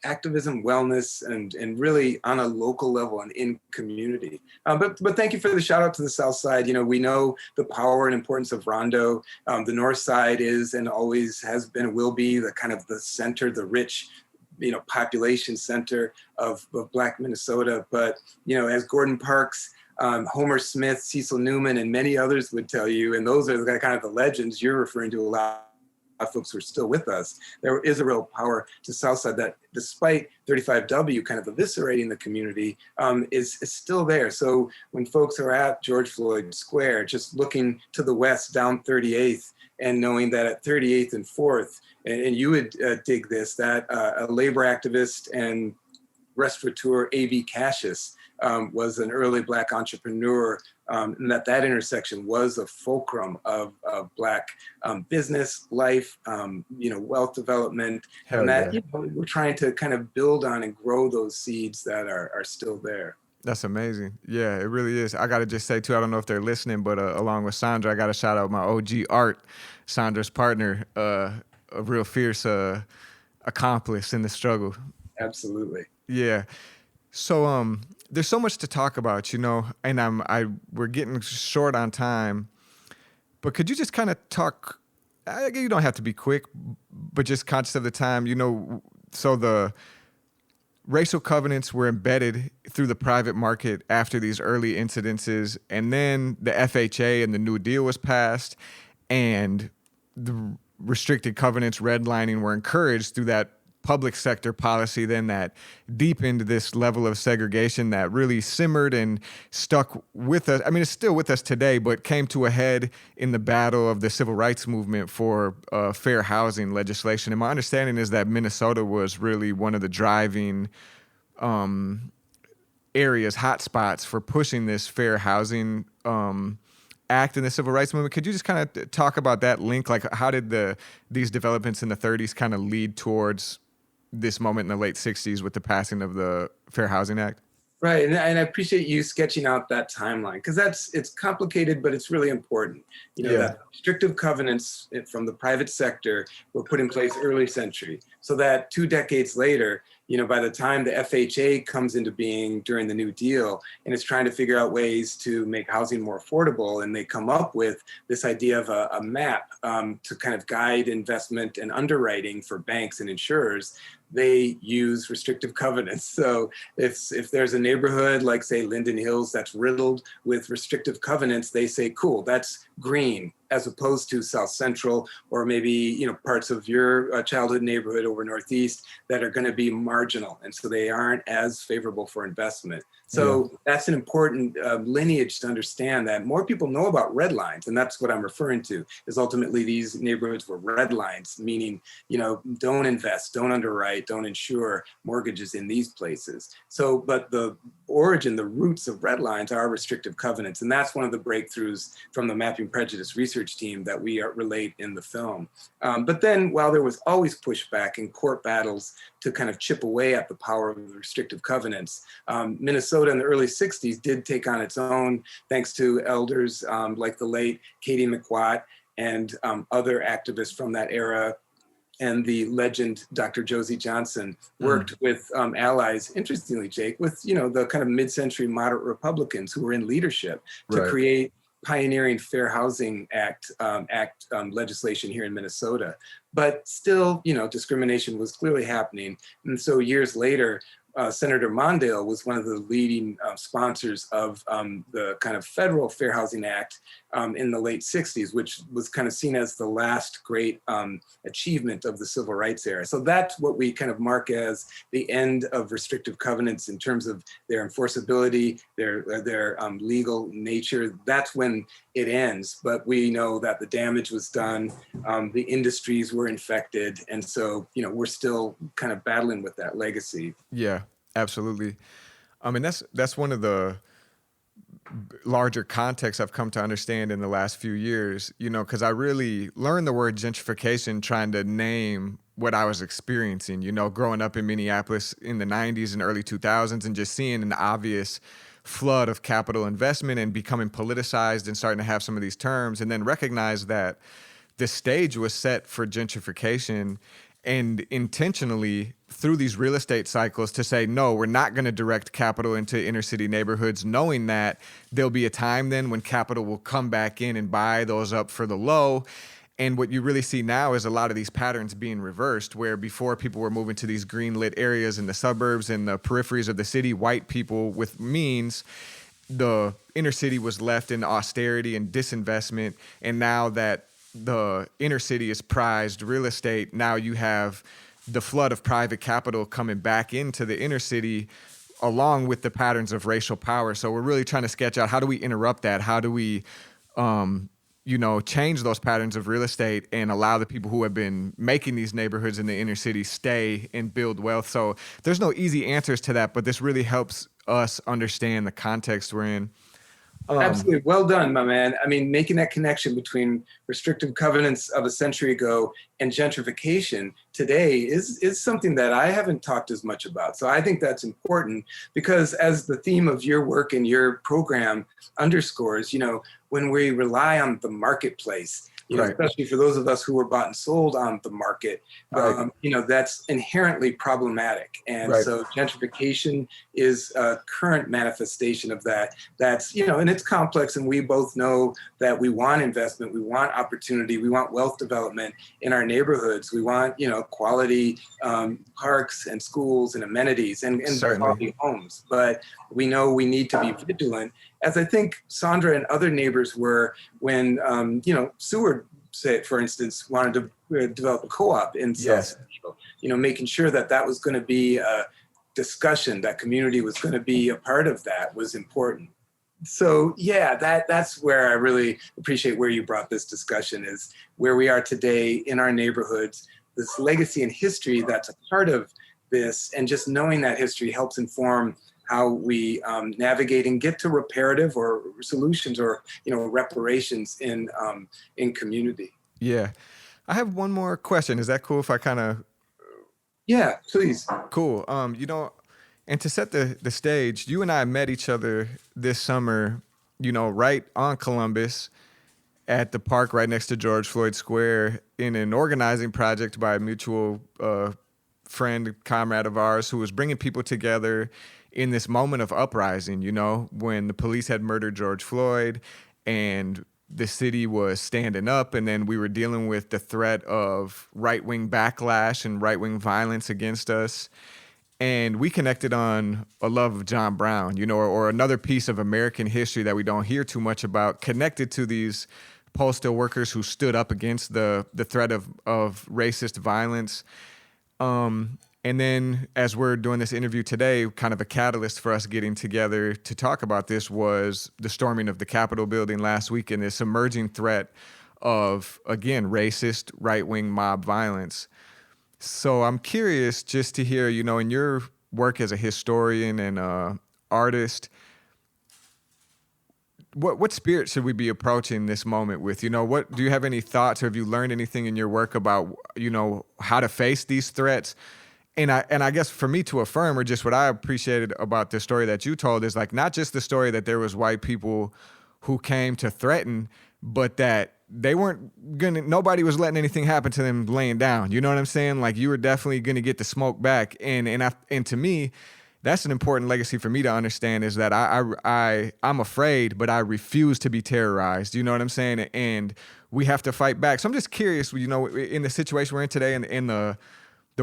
Speaker 3: activism, wellness, and really on a local level and in community. But thank you for the shout out to the South Side. You know, we know the power and importance of Rondo. The North Side is and always has been, will be the kind of the center, the rich, you know, population center of Black Minnesota. But, you know, as Gordon Parks, Homer Smith, Cecil Newman, and many others would tell you, and those are the kind of the legends you're referring to a lot of folks who are still with us, there is a real power to Southside that despite 35W kind of eviscerating the community, is still there. So when folks are at George Floyd Square, just looking to the west down 38th and knowing that at 38th and 4th, and you would dig this, that a labor activist and restaurateur, A.V. Cassius, was an early Black entrepreneur, and that intersection was a fulcrum of Black business life, you know, wealth development, and that you know, we're trying to kind of build on and grow those seeds that are still there.
Speaker 2: That's amazing. Yeah, it really is. I got to just say, too, I don't know if they're listening, but along with Sandra, I got to shout out my OG Art, Sandra's partner, a real fierce accomplice in the struggle.
Speaker 3: Absolutely.
Speaker 2: Yeah. So there's so much to talk about, you know, and we're getting short on time, but could you just kind of talk, you don't have to be quick, but just conscious of the time, you know, so the racial covenants were embedded through the private market after these early incidences, and then the FHA and the New Deal was passed, and the restricted covenants redlining were encouraged through that public sector policy then that deepened this level of segregation that really simmered and stuck with us. I mean, it's still with us today, but came to a head in the battle of the civil rights movement for fair housing legislation. And my understanding is that Minnesota was really one of the driving areas, hotspots for pushing this fair housing act in the civil rights movement. Could you just kind of talk about that link? Like, how did these developments in the 30s kind of lead towards this moment in the late 60s with the passing of the Fair Housing Act?
Speaker 3: Right, and I appreciate you sketching out that timeline, because it's complicated, but it's really important. You know, that restrictive covenants from the private sector were put in place early century, so that 2 decades later, you know, by the time the FHA comes into being during the New Deal and is trying to figure out ways to make housing more affordable, and they come up with this idea of a map to kind of guide investment and underwriting for banks and insurers, they use restrictive covenants. So if there's a neighborhood like, say, Linden Hills that's riddled with restrictive covenants, they say, cool, that's green, as opposed to South Central, or maybe, you know, parts of your childhood neighborhood over Northeast that are going to be marginal. And so they aren't as favorable for investment. So that's an important lineage to understand, that more people know about red lines. And that's what I'm referring to, is ultimately these neighborhoods were red lines, meaning, you know, don't invest, don't underwrite, don't insure mortgages in these places. So, but the origin, the roots of red lines are restrictive covenants. And that's one of the breakthroughs from the Mapping Prejudice research team that we relate in the film. But then, while there was always pushback and court battles to kind of chip away at the power of the restrictive covenants, Minnesota in the early 60s did take on its own, thanks to elders like the late Katie McWatt and other activists from that era. And the legend, Dr. Josie Johnson, worked with allies, interestingly, Jake, with, you know, the kind of mid-century moderate Republicans who were in leadership to create pioneering Fair Housing Act legislation here in Minnesota. But still, you know, discrimination was clearly happening. And so years later, Senator Mondale was one of the leading sponsors of the kind of federal Fair Housing Act in the late 60s, which was kind of seen as the last great achievement of the civil rights era. So that's what we kind of mark as the end of restrictive covenants in terms of their enforceability, their legal nature. That's when it ends. But we know that the damage was done, the industries were infected, and so, you know, we're still kind of battling with that legacy.
Speaker 2: Yeah, absolutely. I mean, that's one of the larger context I've come to understand in the last few years, you know, because I really learned the word gentrification trying to name what I was experiencing, you know, growing up in Minneapolis in the 90s and early 2000s and just seeing an obvious flood of capital investment and becoming politicized and starting to have some of these terms, and then recognize that the stage was set for gentrification and intentionally through these real estate cycles to say, no, we're not going to direct capital into inner city neighborhoods, knowing that there'll be a time then when capital will come back in and buy those up for the low. And what you really see now is a lot of these patterns being reversed, where before people were moving to these green lit areas in the suburbs and the peripheries of the city, white people with means, the inner city was left in austerity and disinvestment. And now that the inner city is prized real estate, now you have the flood of private capital coming back into the inner city along with the patterns of racial power. So we're really trying to sketch out, how do we interrupt that? How do we, change those patterns of real estate and allow the people who have been making these neighborhoods in the inner city stay and build wealth? So there's no easy answers to that, but this really helps us understand the context we're in.
Speaker 3: Absolutely. Well done, my man. I mean, making that connection between restrictive covenants of a century ago and gentrification today is something that I haven't talked as much about. So I think that's important, because as the theme of your work and your program underscores, you know, when we rely on the marketplace, you know,
Speaker 2: right.
Speaker 3: especially for those of us who were bought and sold on the market,
Speaker 2: right.
Speaker 3: That's inherently problematic. And
Speaker 2: right.
Speaker 3: so gentrification is a current manifestation of that. That's, you know, and it's complex, and we both know that we want investment, we want opportunity, we want wealth development in our neighborhoods. We want, you know, quality parks and schools and amenities and quality homes. But we know we need to be vigilant, as I think Sandra and other neighbors were when, Seward, say, for instance, wanted to develop a co-op in South Central, you know, making sure that that was going to be a discussion, that community was going to be a part of that was important. So yeah, that's where I really appreciate where you brought this discussion, is where we are today in our neighborhoods, this legacy and history that's a part of this, and just knowing that history helps inform how we navigate and get to reparative or solutions or, you know, reparations in community.
Speaker 2: Yeah. I have one more question. Is that cool if I kind of...
Speaker 3: Yeah, please.
Speaker 2: Cool. And to set the stage, you and I met each other this summer, you know, right on Columbus at the park right next to George Floyd Square in an organizing project by a mutual friend, comrade of ours, who was bringing people together in this moment of uprising, you know, when the police had murdered George Floyd and the city was standing up, and then we were dealing with the threat of right-wing backlash and right-wing violence against us. And we connected on a love of John Brown, you know, or another piece of American history that we don't hear too much about, connected to these postal workers who stood up against the threat of racist violence. And then as we're doing this interview today, kind of a catalyst for us getting together to talk about this was the storming of the Capitol building last week and this emerging threat of, again, racist right-wing mob violence. So I'm curious just to hear, you know, in your work as a historian and artist, what spirit should we be approaching this moment with? You know, what do you have any thoughts, or have you learned anything in your work about, you know, how to face these threats? And I guess for me to affirm, or just what I appreciated about the story that you told, is like not just the story that there was white people who came to threaten, but that they weren't nobody was letting anything happen to them laying down. You know what I'm saying? Like, you were definitely gonna get the smoke back. And to me, that's an important legacy for me to understand, is that I'm afraid, but I refuse to be terrorized. You know what I'm saying? And we have to fight back. So I'm just curious, you know, in the situation we're in today, and in the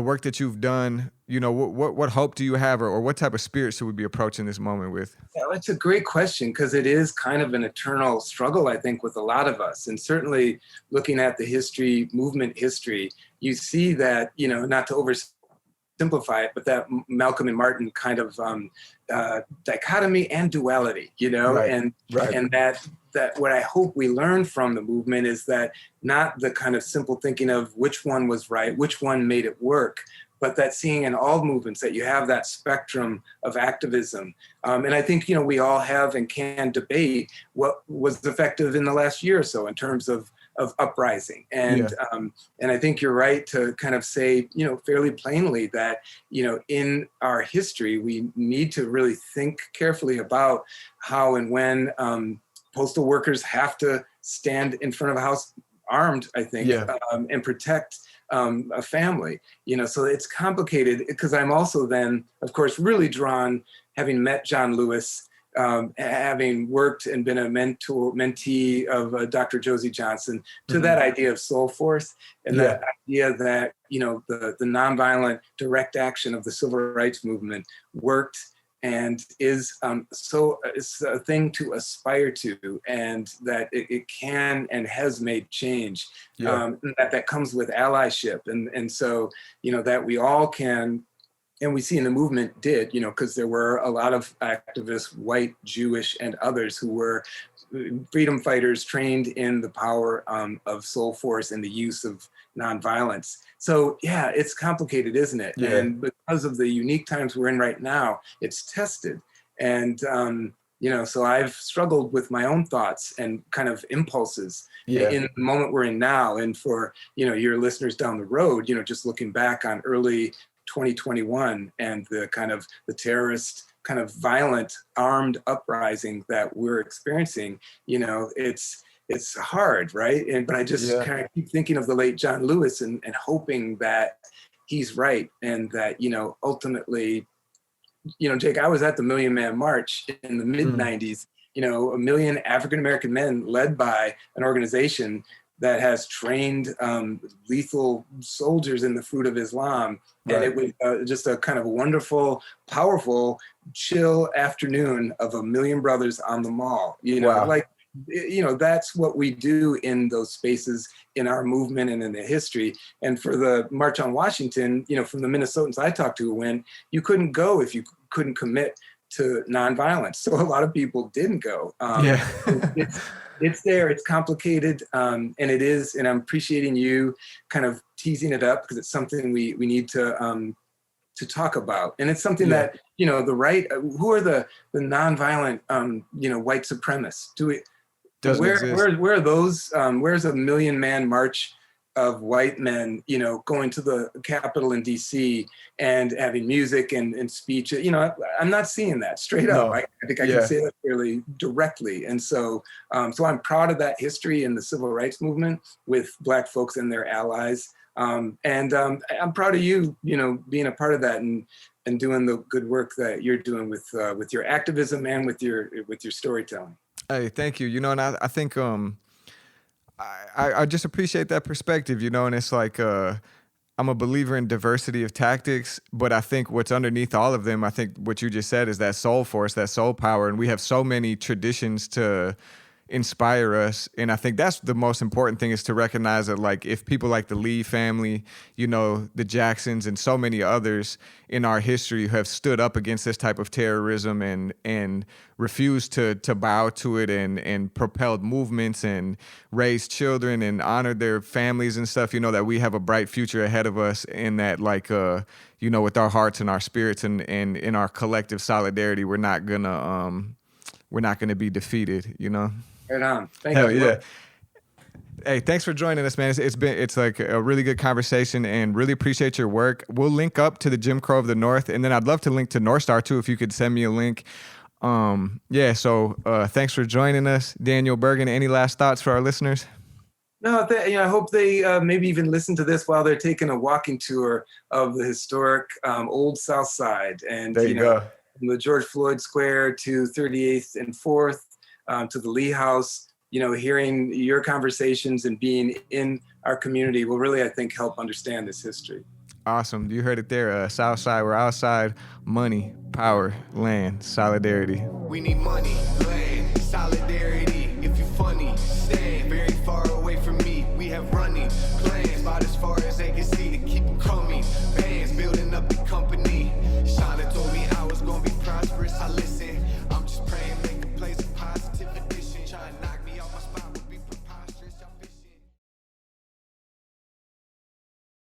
Speaker 2: work that you've done, you know, what hope do you have, or what type of spirit should we be approaching this moment with?
Speaker 3: Yeah, that's a great question, because it is kind of an eternal struggle, I think, with a lot of us. And certainly looking at the history, movement history, you see that, you know, not to oversimplify it, but that Malcolm and Martin kind of dichotomy and duality, you know,
Speaker 2: right.
Speaker 3: and
Speaker 2: right.
Speaker 3: and that that what I hope we learn from the movement is that not the kind of simple thinking of which one was right, which one made it work, but that seeing in all movements that you have that spectrum of activism. And I think, we all have and can debate what was effective in the last year or so in terms of uprising. And I think you're right to kind of say, fairly plainly that, in our history, we need to really think carefully about how and when postal workers have to stand in front of a house armed, I think, and protect a family, so it's complicated because I'm also then, of course, really drawn, having met John Lewis, having worked and been a mentee of Dr. Josie Johnson, to that idea of soul force and that idea that, the nonviolent direct action of the civil rights movement worked and is it's a thing to aspire to, and that it can and has made change. That comes with allyship, and so that we all can, and we see in the movement did, because there were a lot of activists, white, Jewish, and others who were freedom fighters trained in the power of soul force and the use of nonviolence. So it's complicated, isn't it? Yeah. And because of the unique times we're in right now, it's tested. And, so I've struggled with my own thoughts and kind of impulses in the moment we're in now. And for, your listeners down the road, just looking back on early 2021 and the kind of the terrorist kind of violent armed uprising that we're experiencing, it's hard, right? But I just kind of keep thinking of the late John Lewis and hoping that he's right, and that, ultimately, Jake, I was at the Million Man March in the mid 90s, a million African-American men led by an organization that has trained lethal soldiers in the fruit of Islam. Right. And it was just a kind of wonderful, powerful, chill afternoon of a million brothers on the mall, that's what we do in those spaces in our movement and in the history. And for the March on Washington, from the Minnesotans I talked to, when you couldn't go if you couldn't commit to nonviolence. So a lot of people didn't go. It's there, it's complicated, and it is, and I'm appreciating you kind of teasing it up because it's something we need to talk about. And it's something that, the right, who are the nonviolent, white supremacists? Where are those, where's a Million Man March of white men, going to the Capitol in DC and having music and speech? I'm not seeing that straight up. I think I can say that fairly directly. And so, so I'm proud of that history in the civil rights movement with Black folks and their allies. And I'm proud of you, being a part of that and doing the good work that you're doing with your activism and with your storytelling.
Speaker 2: Hey, thank you. And I think, I just appreciate that perspective, and it's like, I'm a believer in diversity of tactics, but I think what's underneath all of them, I think what you just said is that soul force, that soul power. And we have so many traditions to inspire us. And I think that's the most important thing, is to recognize that, like, if people like the Lee family, the Jacksons and so many others in our history have stood up against this type of terrorism and refused to bow to it and propelled movements and raised children and honored their families and stuff, that we have a bright future ahead of us, in that, like, with our hearts and our spirits and in our collective solidarity, we're not gonna be defeated,
Speaker 3: Right on.
Speaker 2: Thank you. Yeah. Hey, thanks for joining us, man. It's like a really good conversation, and really appreciate your work. We'll link up to the Jim Crow of the North, and then I'd love to link to North Star too, if you could send me a link. So thanks for joining us, Daniel Bergin. Any last thoughts for our listeners?
Speaker 3: No, I hope they maybe even listen to this while they're taking a walking tour of the historic Old South Side, and
Speaker 2: there you go.
Speaker 3: From the George Floyd Square to 38th and 4th. To the Lee House, hearing your conversations and being in our community will really, I think, help understand this history.
Speaker 2: Awesome. You heard it there. South Side, we're outside. Money, power, land, solidarity.
Speaker 1: We need money, land, solidarity. If you funny, stand.